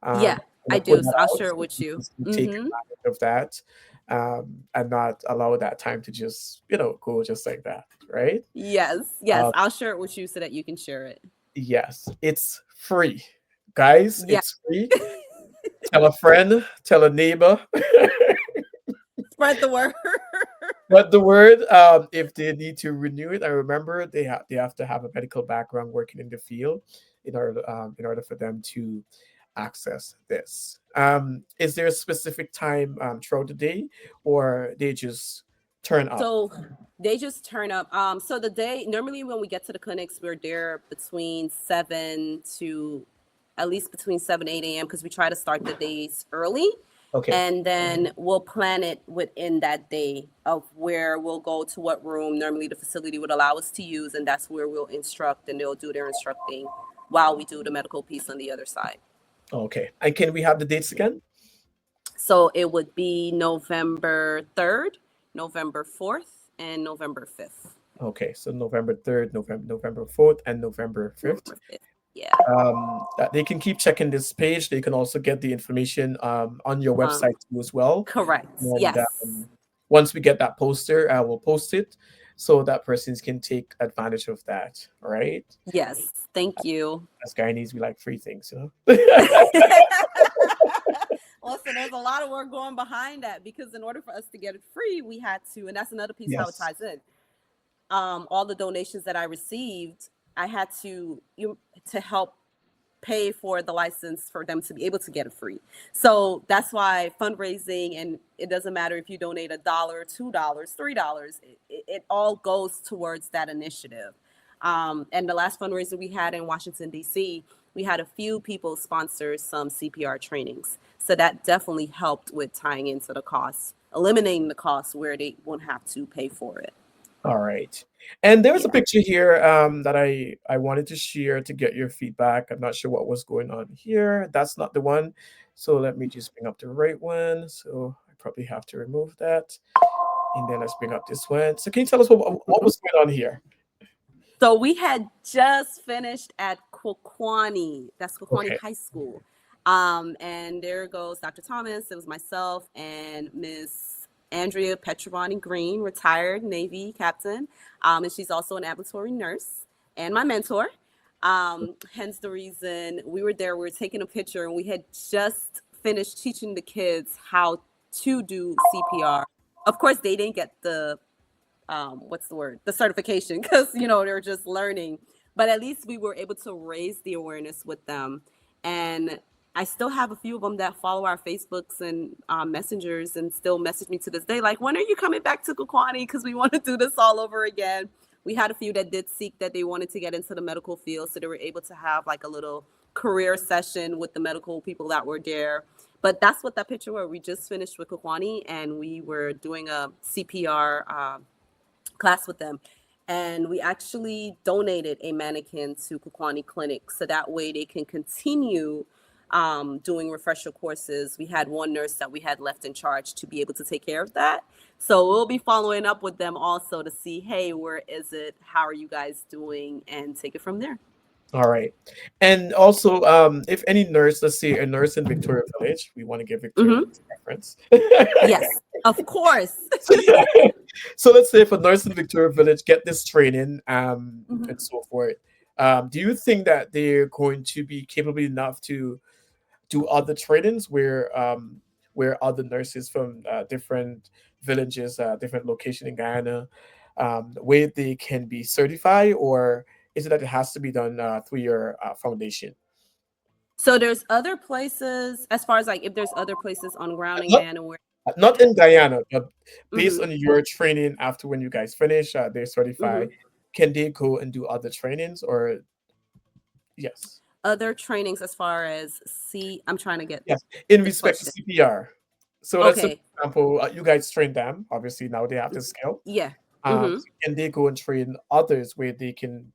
Yeah, I Put do. So that I'll out share it so with you. people can take Mm-hmm. advantage of that, and not allow that time to just go just like that, right? Yes. Yes. Uh, I'll share it with you so that you can share it. yes, it's free, guys. Yeah. It's free. Tell a friend, tell a neighbor. Spread the word. But the word, if they need to renew it, I remember they have to have a medical background working in the field in order for them to access this. Is there a specific time throughout the day, or they just turn up? So they just turn up. So the day, normally when we get to the clinics, we're there between 7 to at least between 7 8 a.m. because we try to start the days early. Okay. And then we'll plan it within that day of where we'll go to what room normally the facility would allow us to use, and that's where we'll instruct, and they'll do their instructing while we do the medical piece on the other side. Okay. And can we have the dates again? So it would be November 3rd, November 4th, and November 5th. Okay. So November 3rd, November 4th, and November 5th. November 5th. Yeah. They can keep checking this page. They can also get the information on your Um, website too as well. correct. And Yes. once we get that poster, I will post it so that persons can take advantage of that. All right. Yes. Thank you. As Guyanese, we like free things, you know? Listen, there's a lot of work going behind that because in order for us to get it free, we had to, and that's another piece how it Yes. ties in. All the donations that I received, I had to help pay for the license for them to be able to get it free. So that's why fundraising, and it doesn't matter if you donate $1, $2, $3, it all goes towards that initiative. And the last fundraiser we had in Washington, D.C., we had a few people sponsor some CPR trainings. So that definitely helped with tying into the costs, eliminating the costs where they won't have to pay for it. All right. And there's a Yeah. picture here that I wanted to share to get your feedback. I'm not sure what was going on here. That's not the one. So let me just bring up the right one. So I probably have to remove that. And then let's bring up this one. So can you tell us what was going on here? So we had just finished at Kwakwani. That's Kwakwani Okay. High School. And there goes Dr. Thomas. It was myself and Miss Andrea Petrovani Green, retired Navy captain. And she's also an ambulatory nurse and my mentor. Hence the reason we were there. We were taking a picture, and we had just finished teaching the kids how to do CPR. Of course, they didn't get the what's the word, the certification, because they're just learning, but at least we were able to raise the awareness with them. And I still have a few of them that follow our Facebooks and messengers and still message me to this day like, when are you coming back to Kwakwani, because we want to do this all over again. We had a few that did seek that they wanted to get into the medical field, so they were able to have like a little career session with the medical people that were there. But that's what that picture were. We just finished with Kwakwani, and we were doing a CPR class with them, and we actually donated a mannequin to Kwakwani Clinic so that way they can continue doing refresher courses. We had one nurse that we had left in charge to be able to take care of that, so we'll be following up with them also to see, hey, where is it, how are you guys doing, and take it from there. All right. And also, if any nurse, let's say a nurse in Victoria Village, we want to give Victoria Mm-hmm. Village reference. Yes, of course. So let's say if a nurse in Victoria Village get this training Mm-hmm. and so forth, do you think that they're going to be capable enough to do other trainings where other nurses from different villages, different location in Guyana, where they can be certified, or is it that it has to be done through your foundation? So there's other places, as far as like if there's other places on ground in Not Guyana where. not in Guyana, but based Mm-hmm. on your training after when you guys finish, they're certified. Mm-hmm. Can they go and do other trainings, or yes? Other trainings as far as I'm trying to get Yes, in the respect to question. CPR. So let's say, Okay. for example, you guys train them. Obviously, now they have the skill. Yeah. Mm-hmm. So can they go and train others where they can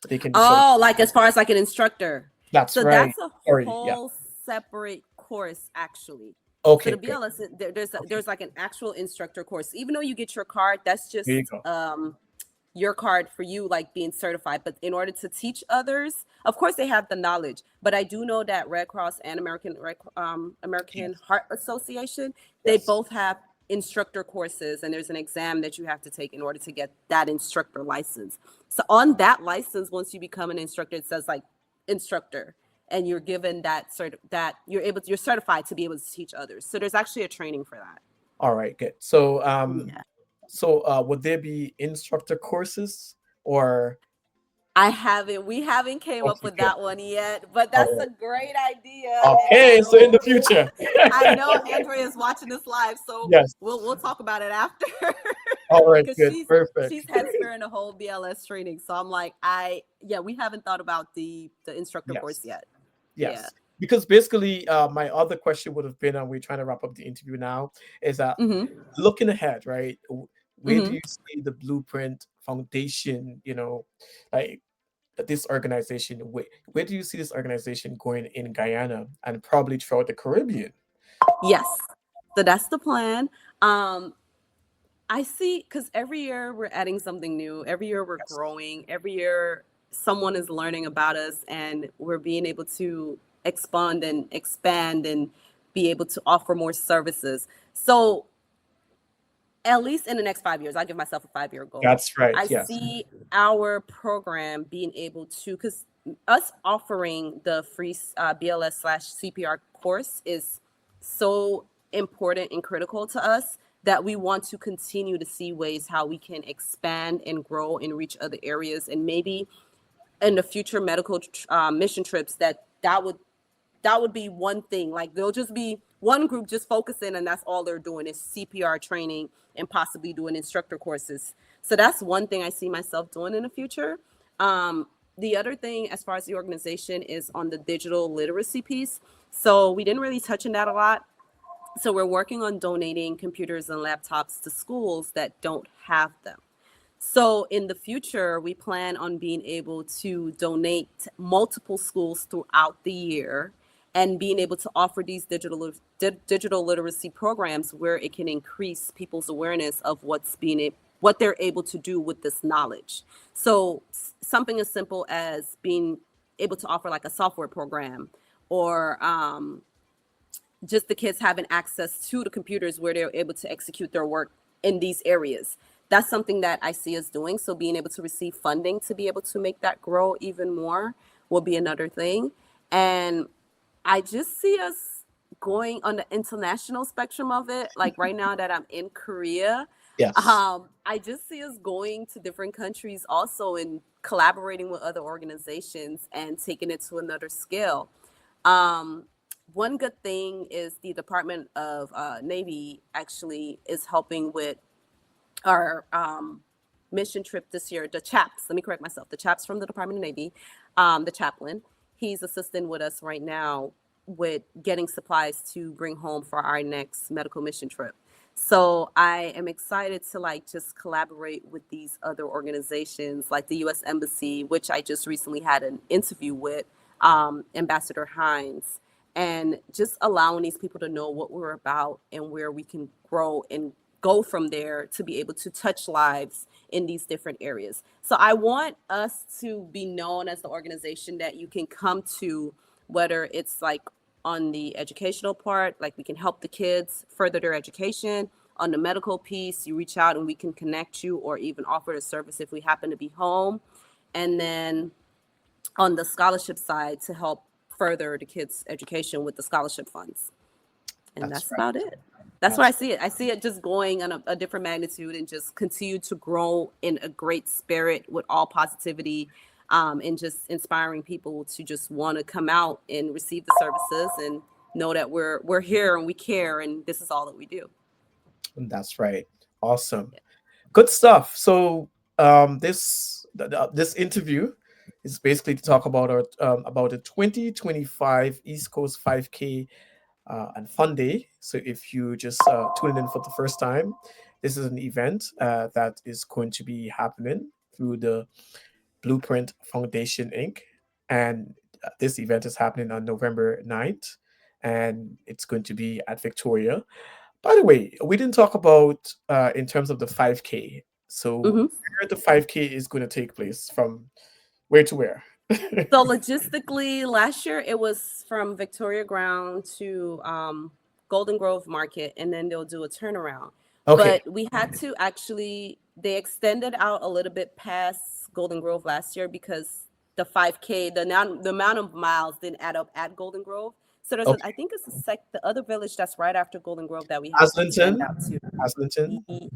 be certified? Oh, like as far as like an instructor. That's So right. that's a Sorry. Yeah. whole separate course actually. So the Okay. Good. BLS, Okay. there's like an actual instructor course. Even though you get your card, that's There you just go. your card for you like being certified. But in order to teach others, of course they have the knowledge. But I do know that Red Cross and American Yes. Heart Association, they Yes. both have instructor courses, and there's an exam that you have to take in order to get that instructor license. So on that license, once you become an instructor, it says like instructor, and you're given that you're certified to be able to teach others. So there's actually a training for that. All right. Good. So Yeah. would there be instructor courses or We haven't came up okay? with Good. that one yet, but All that's right. a great idea. And Okay. So in the future. I know Andrea is watching this live, so Yes. we'll talk about it after. All right. Because Good. Perfect. she's head spearing the whole BLS training. So I'm like, yeah, we haven't thought about the instructor course Yes. yet. Yeah. Yes. because basically, my other question would have been, and we're trying to wrap up the interview now, is that Mm-hmm. looking ahead, right? Where do Mm-hmm. you see the Blueprint Foundation, like this organization, where do you see this organization going in Guyana and probably throughout the Caribbean? Yes. So that's the plan. Um, I see, because every year we're adding something new. Every year we're Yes. growing. Every year someone is learning about us, and we're being able to expand and expand and be able to offer more services. So at least in the next 5 years, I give myself a 5 year goal. That's right. I Yes. see our program being able to, because us offering the free BLS/CPR course is so important and critical to us that we want to continue to see ways how we can expand and grow and reach other areas, and maybe in the future medical mission trips, that would be one thing. Like there'll just be one group just focusing, and that's all they're doing is CPR training and possibly doing instructor courses. So that's one thing I see myself doing in the future. Um, the other thing, as far as the organization, is on the digital literacy piece. So we didn't really touch on that a lot. So we're working on donating computers and laptops to schools that don't have them. So in the future, we plan on being able to donate to multiple schools throughout the year and being able to offer these digital literacy programs where it can increase people's awareness of what they're able to do with this knowledge. So something as simple as being able to offer like a software program, or just the kids having access to the computers where they're able to execute their work in these areas. That's something that I see us doing. So being able to receive funding to be able to make that grow even more will be another thing. And I just see us going on the international spectrum of it. Like right now that I'm in Korea, Yes. I just see us going to different countries also and collaborating with other organizations and taking it to another scale. Um, One good thing is the Department of Navy actually is helping with our mission trip this year. The chaps, let me correct myself, the chaps from the Department of Navy, the chaplain, he's assisting with us right now with getting supplies to bring home for our next medical mission trip. So I am excited to like just collaborate with these other organizations like the U.S. Embassy, which I just recently had an interview with Ambassador Hines, and just allowing these people to know what we're about and where we can grow and go from there to be able to touch lives in these different areas. So I want us to be known as the organization that you can come to, whether it's like on the educational part, like we can help the kids further their education. On the medical piece, you reach out and we can connect you or even offer a service if we happen to be home. And then on the scholarship side, to help further the kids' education with the scholarship funds. And That's that's right. about it. That's where That's I see it. I see it just going on a different magnitude and just continue to grow in a great spirit with all positivity, and just inspiring people to just want to come out and receive the services and know that we're here and we care and this is all that we do. that's right. Awesome. Good stuff. So this interview is basically to talk about our about the 2025 East Coast 5K and Fun Day. So if you just tuning in for the first time, this is an event that is going to be happening through the Blueprint Foundation Inc. And this event is happening on November 9th, and it's going to be at Victoria. By the way, we didn't talk about in terms of the 5K. So Hmm. where the 5K is going to take place, from where to where? So logistically, last year it was from Victoria Ground to Golden Grove Market, and then they'll do a turnaround. Okay. But we had to actually they extended out a little bit past Golden Grove last year because the 5K, the amount of miles didn't add up at Golden Grove. So I Okay. think it's the other village that's right after Golden Grove that we had to extend Aslington. out to. Aslington.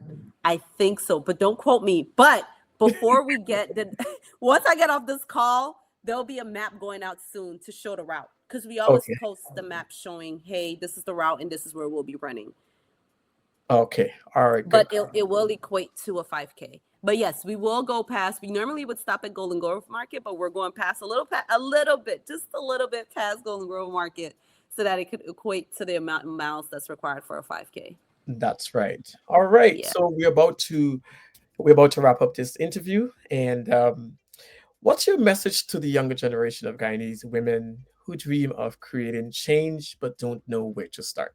I think so, but don't quote me. But before we get the, once I get off this call, there'll be a map going out soon to show the route because we always Okay. post the map showing, hey, this is the route and this is where we'll be running. Okay. All right. Good. But it will equate to a 5K. But yes, we will go past. We normally would stop at Golden Grove Market, but we're going past a little bit, just a little bit past Golden Grove Market, so that it could equate to the amount of miles that's required for a 5K. That's right. All right. Yeah. So we're about to wrap up this interview. And what's your message to the younger generation of Guyanese women who dream of creating change but don't know where to start?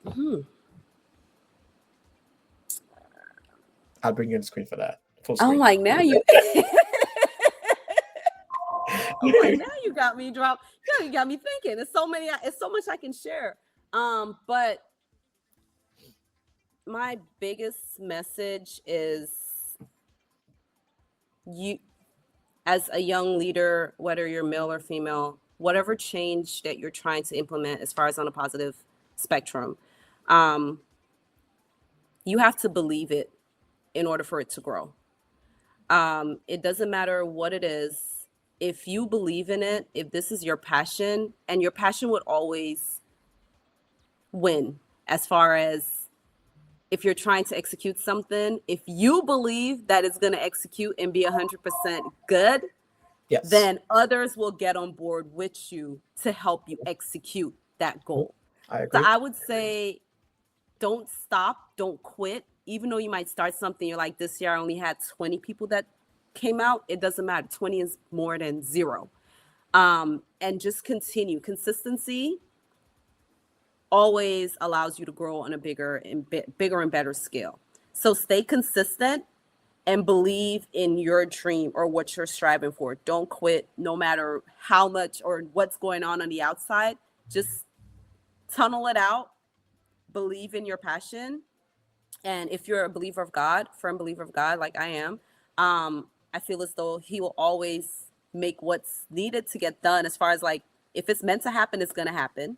Hmm. I'll bring you on the screen for that. Full I'm screen. like, now you. I'm like, now you got me drop. Yeah, you got me thinking. It's so much I can share. But my biggest message is you, as a young leader, whether you're male or female, whatever change that you're trying to implement as far as on a positive spectrum, um, you have to believe it in order for it to grow. It doesn't matter what it is. If you believe in it, if this is your passion, and your passion would always win as far as if you're trying to execute something, if you believe that it's going to execute and be 100% good, Yes, then others will get on board with you to help you execute that goal. I So agree. I would say don't stop, don't quit. Even though you might start something, you're like, this year I only had 20 people that came out. It doesn't matter. 20 is more than zero. And just continue. Consistency always allows you to grow on a bigger and better scale. So stay consistent and believe in your dream or what you're striving for. Don't quit no matter how much or what's going on the outside. Just tunnel it out, believe in your passion. And if you're a believer of God, firm believer of God, like I am, I feel as though He will always make what's needed to get done. As far as like, if it's meant to happen, it's going to happen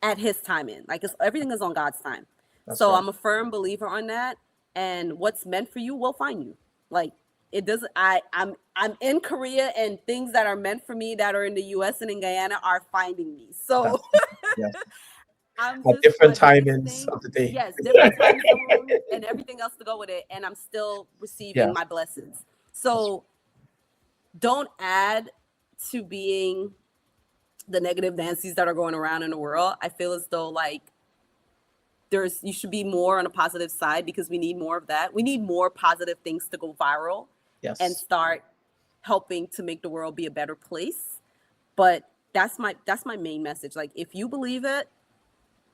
at His timing. Like everything is on God's time. That's So right. I'm a firm believer on that. And what's meant for you will find you. Like it doesn't. I'm in Korea, and things that are meant for me that are in the U.S. and in Guyana are finding me. So That's yes. I'm At just different my biggest timings thing. of the day. Yes, different time zone and everything else to go with it, and I'm still receiving Yeah, my blessings. that's So don't add to being the negative Nancy's that are going around in the world. I feel as though like you should be more on a positive side because we need more of that. We need more positive things to go viral and yes, start helping to make the world be a better place. But that's my main message. Like if you believe it,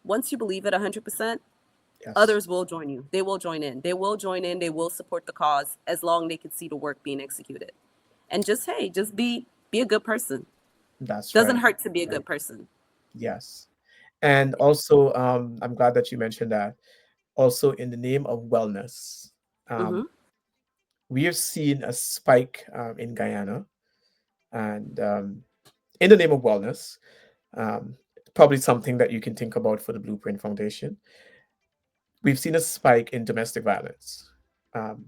once you believe it 100%, yes. others will join you. They will join in. They will join in. They will support the cause as long as they can see the work being executed. And just hey, just be a good person. That's Doesn't right. hurt to be a Right. good person. Yes. And also, I'm glad that you mentioned that. Also, in the name of wellness, um, Mm-hmm. we have seen a spike in Guyana, and in the name of wellness, um, probably something that you can think about for the Blueprint Foundation. We've seen a spike in domestic violence um,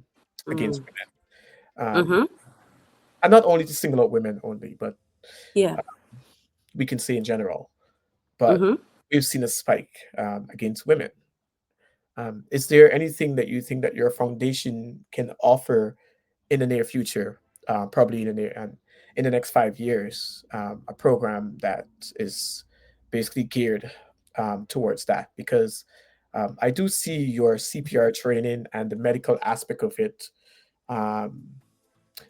against Mm. women, Mm-hmm. and not only to single out women only, but Yeah. we can say in general. But Mm-hmm. we've seen a spike against women. Is there anything that you think that your foundation can offer in the near future, probably in the next 5 years, a program that is basically geared towards that? Because I do see your CPR training and the medical aspect of it um,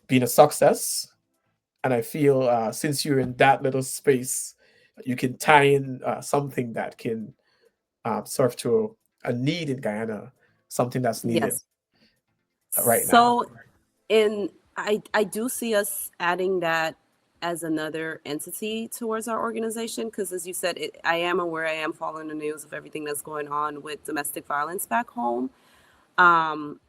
being a success, and I feel since you're in that little space, you can tie in something that can serve to a need in Guyana, something that's needed Yes. right now. So in I do see us adding that as another entity towards our organization because as you said I am aware, I am following the news of everything that's going on with domestic violence back home. um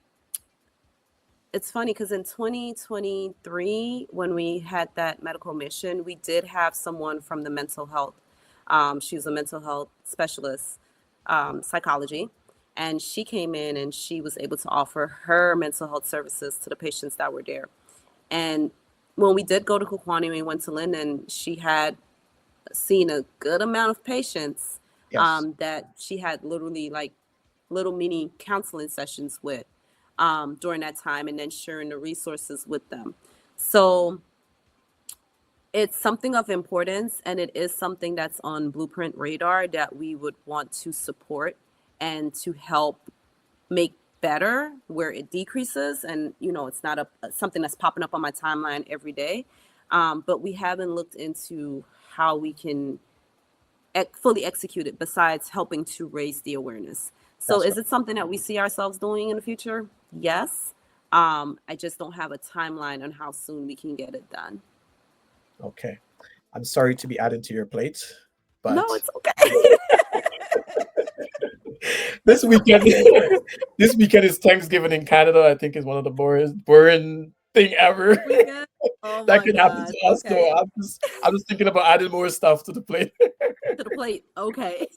it's funny because in 2023 when we had that medical mission, we did have someone from the mental health, she was a mental health specialist, psychology, and she came in and she was able to offer her mental health services to the patients that were there. And when we did go to Kukwani and we went to Linden, she had seen a good amount of patients Yes. that she had literally like little mini counseling sessions with. during that time, and then sharing the resources with them. So it's something of importance, and it is something that's on Blueprint radar that we would want to support and to help make better where it decreases. And it's not something that's popping up on my timeline every day, but we haven't looked into how we can fully execute it besides helping to raise the awareness. So That's is it something that we see ourselves doing in the future? Yes. I just don't have a timeline on how soon we can get it done. okay. I'm sorry to be added to your plate, No, but it's okay. this weekend, this weekend is Thanksgiving in Canada. I think is one of the boring thing ever Weekend. Oh that my can happen gosh. to us. So Okay. I'm just thinking about adding more stuff to the plate. To the plate. Okay.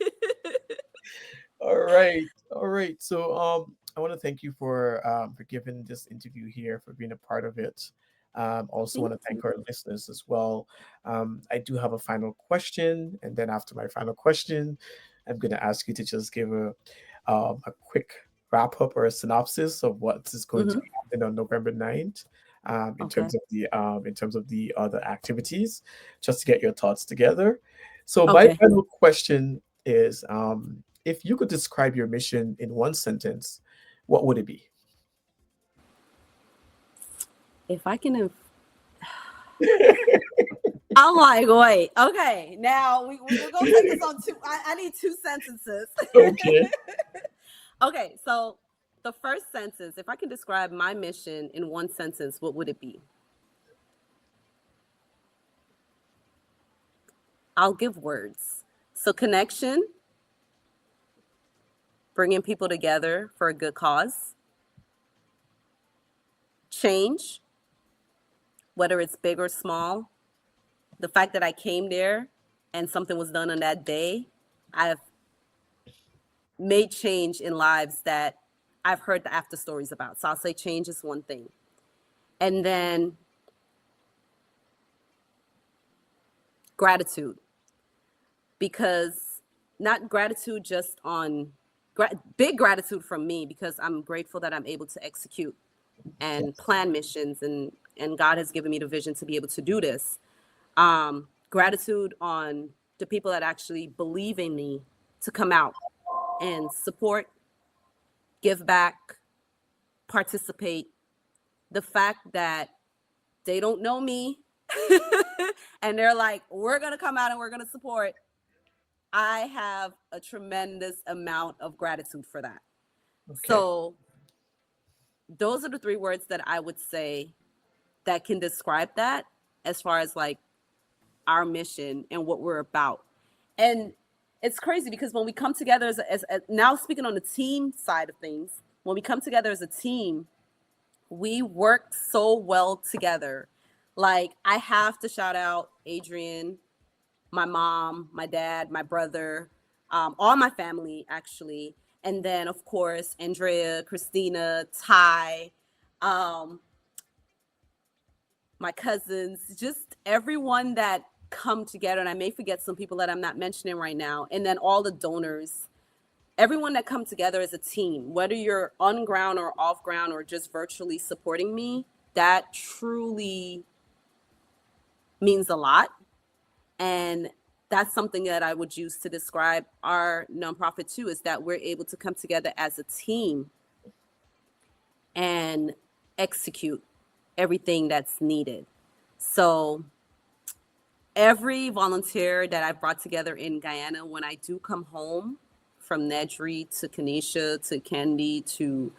All right, all right. So I want to thank you for giving this interview here, for being a part of it. Also Thank want to thank our you. listeners as well. I do have a final question, and then after my final question, I'm going to ask you to just give a quick wrap up or a synopsis of what is going to Hmm. be happening on November 9th. Okay. In terms of the other activities, just to get your thoughts together. So my Okay. final question is, if you could describe your mission in one sentence, what would it be? If I can, I'm like, wait, okay. Now we're going to take this on two. I need two sentences. Okay. Okay. So the first sentence, if I can describe my mission in one sentence, what would it be? I'll give words. So connection, bringing people together for a good cause, change, whether it's big or small. The fact that I came there and something was done on that day, I've made change in lives that I've heard the after stories about. So I'll say change is one thing. And then gratitude, because not gratitude just on big gratitude from me, because I'm grateful that I'm able to execute and Yes. plan missions, and God has given me the vision to be able to do this. Gratitude on the people that actually believe in me to come out and support, give back, participate. The fact that they don't know me and they're like, we're going to come out and we're going to support. I have a tremendous amount of gratitude for that. Okay. So, those are the three words that I would say that can describe that, as far as like our mission and what we're about. And it's crazy because when we come together now speaking on the team side of things, when we come together as a team, we work so well together. Like, I have to shout out Adrian, my mom, my dad, my brother, all my family actually, and then of course Andrea, Christina, Ty, um, my cousins, just everyone that come together. And I may forget some people that I'm not mentioning right now. And then all the donors, everyone that come together as a team, whether you're on ground or off ground or just virtually supporting me, that truly means a lot. And that's something that I would use to describe our nonprofit too, is that we're able to come together as a team and execute everything that's needed. So every volunteer that I've brought together in Guyana, when I do come home, from Nedry to Kanisha to Candy to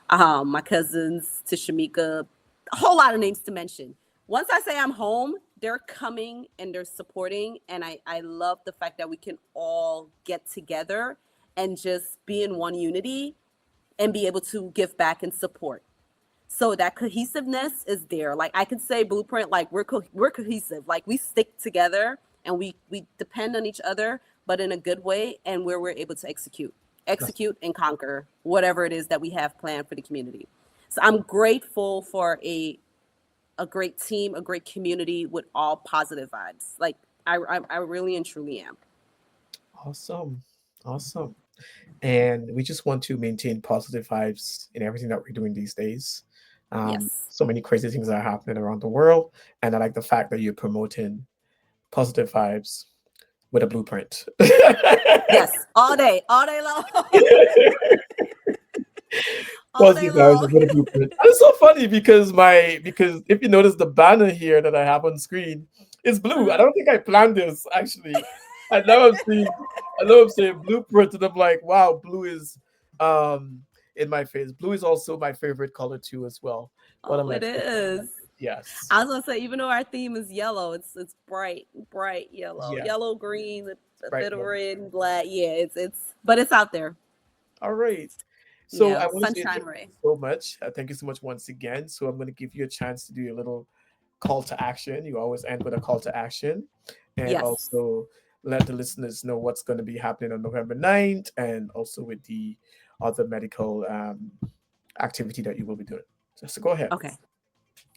my cousins to Shamika, a whole lot of names to mention. Once I say I'm home, they're coming and they're supporting. And I love the fact that we can all get together and just be in one unity and be able to give back and support. So that cohesiveness is there. Like, I can say Blueprint, like we're cohesive. Like, we stick together and we depend on each other, but in a good way, and where we're able to That's execute and conquer whatever it is that we have planned for the community. So I'm grateful for a great team, a great community with all positive vibes. Like, I really and truly am. awesome. Awesome. And we just want to maintain positive vibes in everything that we're doing these days. Yes. So many crazy things are happening around the world, and I like the fact that you're promoting positive vibes with a blueprint. Yes. All day long. All day Positive vibes long. with a blueprint. And it's so funny because if you notice the banner here that I have on screen, it's blue. I Uh-huh. don't think I planned this actually. I know I'm seeing I know I'm saying blueprint, and I'm like, wow, blue is um in my face. Blue is also my favorite color too as well. One of Oh, my it favorite is. colors. Yes. I was gonna say, even though our theme is yellow, it's bright, bright yellow, Yeah. yellow, green, a Right. bit of Yellow. red and black. Yeah, but it's out there. All right. So I Yeah, want to say sunshine thank ray. you so much. Thank you so much once again. So I'm going to give you a chance to do your little call to action. You always end with a call to action, and Yes. also let the listeners know what's going to be happening on November 9th, and also with the other medical activity that you will be doing. So go ahead. Okay.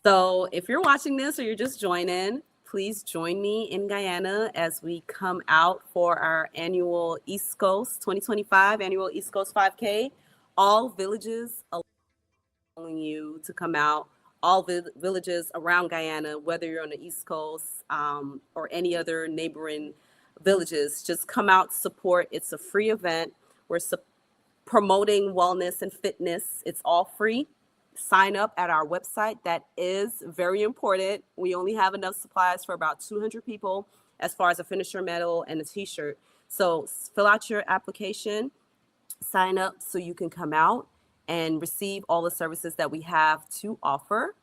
So if you're watching this or you're just joining, please join me in Guyana as we come out for our annual East Coast 2025 annual East Coast 5K. All villages allowing you to come out. All villages around Guyana, whether you're on the East Coast or any other neighboring villages, just come out, support. It's a free event. We're promoting wellness and fitness. It's all free. Sign up at our website. That is very important. We only have enough supplies for about 200 people as far as a finisher medal and a t-shirt. So fill out your application, sign up so you can come out and receive all the services that we have to offer.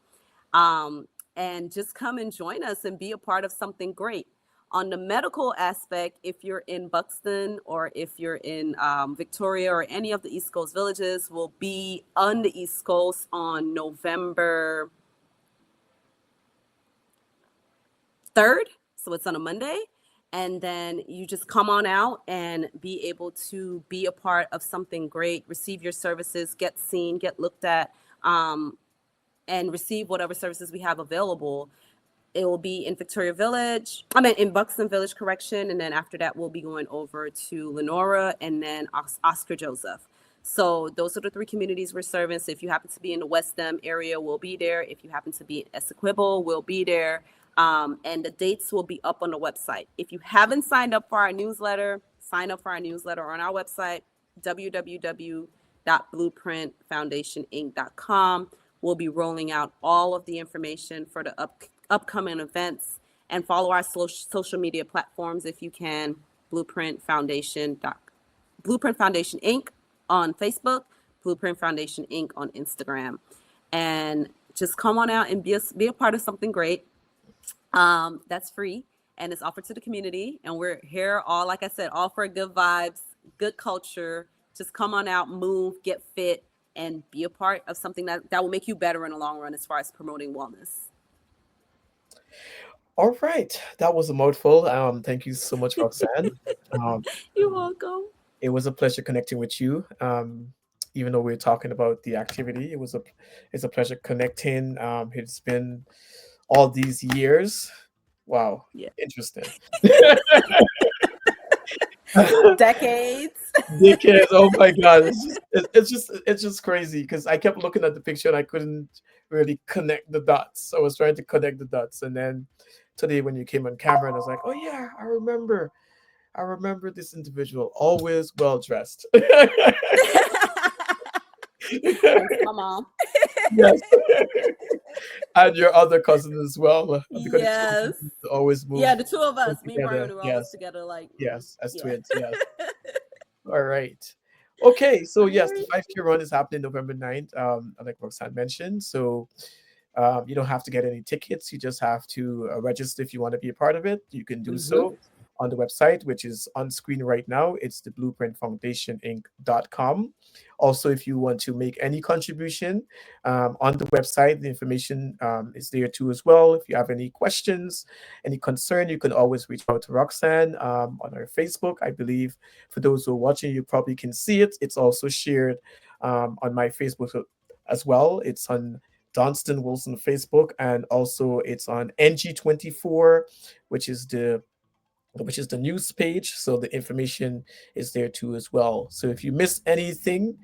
Um, and just come and join us and be a part of something great. On the medical aspect, if you're in Buxton or if you're in Victoria or any of the East Coast villages, we'll be on the East Coast on November 3rd. So it's on a Monday. And then you just come on out and be able to be a part of something great, receive your services, get seen, get looked at, and receive whatever services we have available. It will be in Victoria Village. I mean, in Buxton Village, correction. And then after that, we'll be going over to Lenora and then Oscar Joseph. So those are the three communities we're serving. So if you happen to be in the West End area, we'll be there. If you happen to be in Essequibo, we'll be there. And the dates will be up on the website. If you haven't signed up for our newsletter, sign up for our newsletter on our website, www.blueprintfoundationinc.com. We'll be rolling out all of the information for the upcoming events, and follow our social media platforms if you can. Blueprint Foundation Blueprint Foundation Inc. on Facebook, Blueprint Foundation Inc. on Instagram, and just come on out and be a part of something great. That's free and it's offered to the community. And we're here all, like I said, all for good vibes, good culture. Just come on out, move, get fit, and be a part of something that will make you better in the long run as far as promoting wellness. All right, that was a mouthful. Thank you so much, Roxanne. Um, You're welcome. it was a pleasure connecting with you. Even though we are talking about the activity, it's a pleasure connecting. It's been all these years. Wow, Yeah. interesting. Decades. Dickheads, oh my god, it's just crazy because I kept looking at the picture and I couldn't really connect the dots. I was trying to connect the dots, and then today when you came on camera, and I was like, oh yeah, I remember this individual, always well dressed. Thanks to my mom. Yes, and your other cousin as well, because the two of you Yes. used to always Yeah, move the two of us, me and together. Brian, were always Yes, together. Like, yes, as yeah. twins. Yes. All right. Okay, so All yes, the right. 5K run is happening November 9th, like Roxanne mentioned. So you don't have to get any tickets. You just have to register if you want to be a part of it. You can do Mm-hmm. so on the website, which is on screen right now. It's the blueprintfoundationinc.com. Also, if you want to make any contribution on the website, the information is there too as well. If you have any questions, any concern, you can always reach out to Roxanne on her Facebook. I believe for those who are watching, you probably can see it. It's also shared on my Facebook as well. It's on Donston Wilson Facebook, and also it's on NG24, which is the which is the news page. So the information is there too as well. So if you miss anything,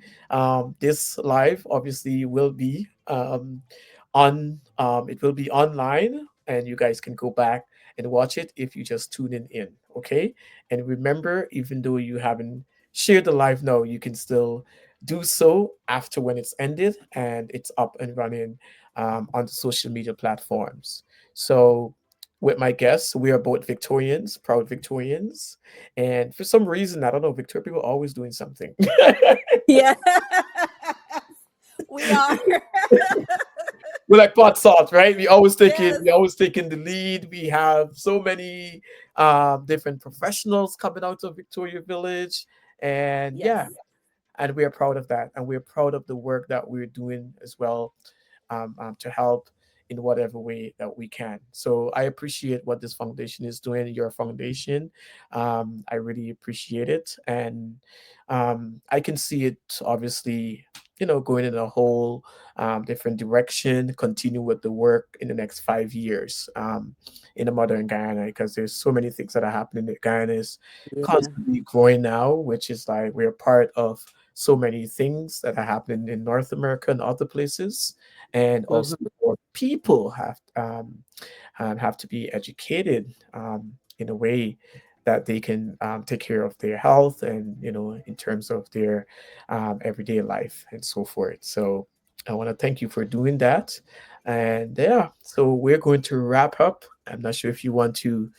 this live obviously will be it will be online, and you guys can go back and watch it if you just tune in. Okay. And remember, even though you haven't shared the live now, you can still do so after when it's ended and it's up and running on the social media platforms. So with my guests. We are both Victorians, proud Victorians. And for some reason, I don't know, Victoria people are always doing something. Yeah. We are. We're like pot salt, right? Yes. We always taking the lead. We have so many different professionals coming out of Victoria Village. And yeah, Yes. and we are proud of that. And we're proud of the work that we're doing as well, to help in whatever way that we can. So I appreciate what this foundation is doing, your foundation. I really appreciate it. And I can see it obviously, going in a whole different direction, continue with the work in the next 5 years in the modern Guyana, because there's so many things that are happening. That Guyana is Yeah. constantly growing now, which is like we're part of so many things that are happening in North America and other places, and also Mhm. more people have to be educated in a way that they can take care of their health and in terms of their everyday life and so forth. So I want to thank you for doing that. And yeah, so we're going to wrap up. I'm not sure if you want to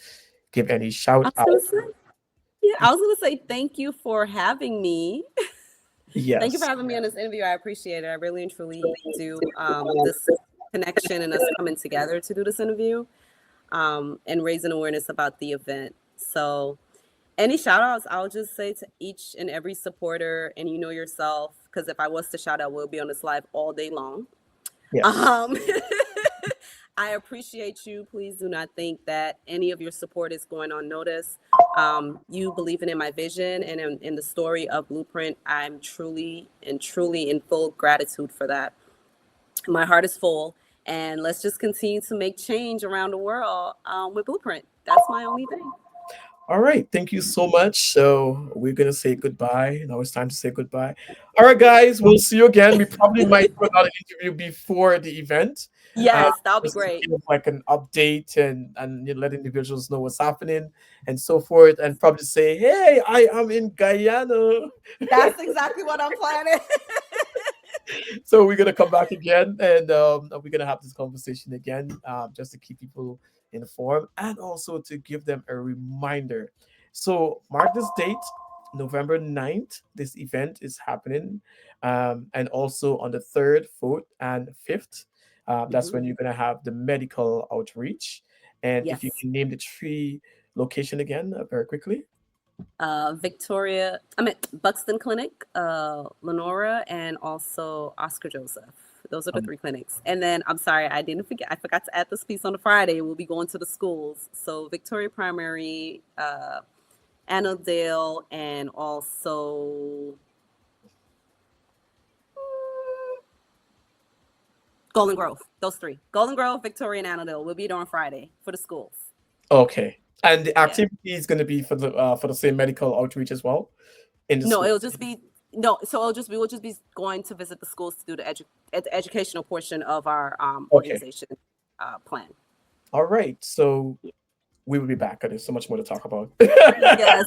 give any I shout was out. gonna say, yeah, I was gonna say thank you for having me. Thank you for Yes. having me on this interview. I appreciate it. I really and truly do. This connection and us coming together to do this interview, and raising awareness about the event. So, any shout outs, I'll just say to each and every supporter, and you know yourself, because if I was to shout out, we'll be on this live all day long. Yes. Um, I appreciate you. Please do not think that any of your support is going unnoticed. You believing in my vision and in the story of Blueprint. I'm truly and truly in full gratitude for that. My heart is full, and let's just continue to make change around the world with Blueprint. That's my only thing. All right. Thank you so much. So we're gonna say goodbye. Now it's time to say goodbye. All right, guys. We'll see you again. We probably might do another interview before the event, uh, Yes, that'll be just to great. give like an update and let individuals know what's happening and so forth, and probably say, "Hey, I am in Guyana." That's exactly what I'm planning. So we're gonna come back again, and we're gonna have this conversation again, just to keep people informed and also to give them a reminder. So mark this date, November 9th. This event is happening, and also on the 3rd, 4th, and 5th. That's Mhm. when you're gonna have the medical outreach. And if you Yes. can name the three location again, very quickly. Buxton Clinic, Lenora, and also Oscar Joseph. Those are the Um, three clinics. And then I'm sorry, I didn't forget. I forgot to add this piece on the Friday. We'll be going to the schools. So Victoria Primary, Annandale, and also Golden Grove. Those three: Golden Grove, Victoria, and Annandale. We'll be there on Friday for the schools. okay, and the Yeah. activity is gonna be for the same medical outreach as well in the No, school. it'll just be no. So we'll just be going to visit the schools to do the educational portion of our Okay. organization plan. All right. So we will be back. There's so much more to talk about. Yes.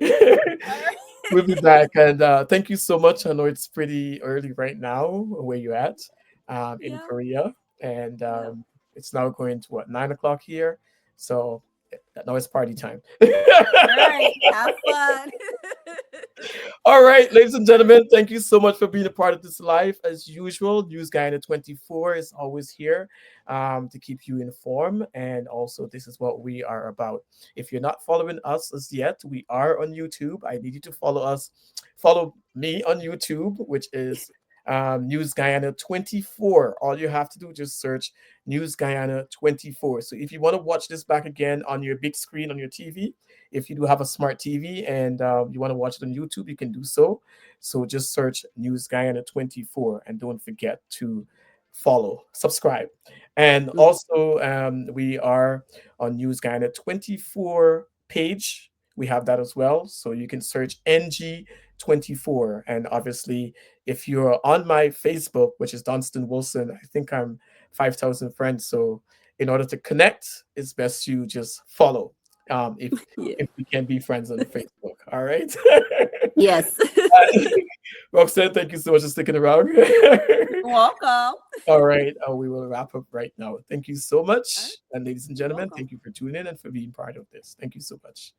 All right. We'll be back. And thank you so much. I know it's pretty early right now where you're at in Yeah. Korea. And Yeah. it's now going to what, 9 o'clock here. So now it's party time. All right. Have fun. All right, ladies and gentlemen, thank you so much for being a part of this live. As usual, News Guyana 24 is always here to keep you informed. And also, this is what we are about. If you're not following us as yet, we are on YouTube. I need you to follow us. Follow me on YouTube, which is News Guyana 24. All you have to do is just search News Guyana 24. So if you want to watch this back again on your big screen on your TV, if you do have a smart TV and you want to watch it on YouTube, you can do so. So just search News Guyana 24 and don't forget to follow, subscribe. And Mhm. also, we are on News Guyana 24 page. We have that as well. So you can search NG24. And obviously, if you're on my Facebook, which is Donston Wilson, I think I'm 5,000 friends. So in order to connect, it's best you just follow. If Yeah. we can be friends on Facebook. All right. Yes. Roxanne, thank you so much for sticking around. You're welcome. All right, we will wrap up right now. Thank you so All right. much. And ladies and You're gentlemen, welcome. thank you for tuning in and for being part of this. Thank you so much.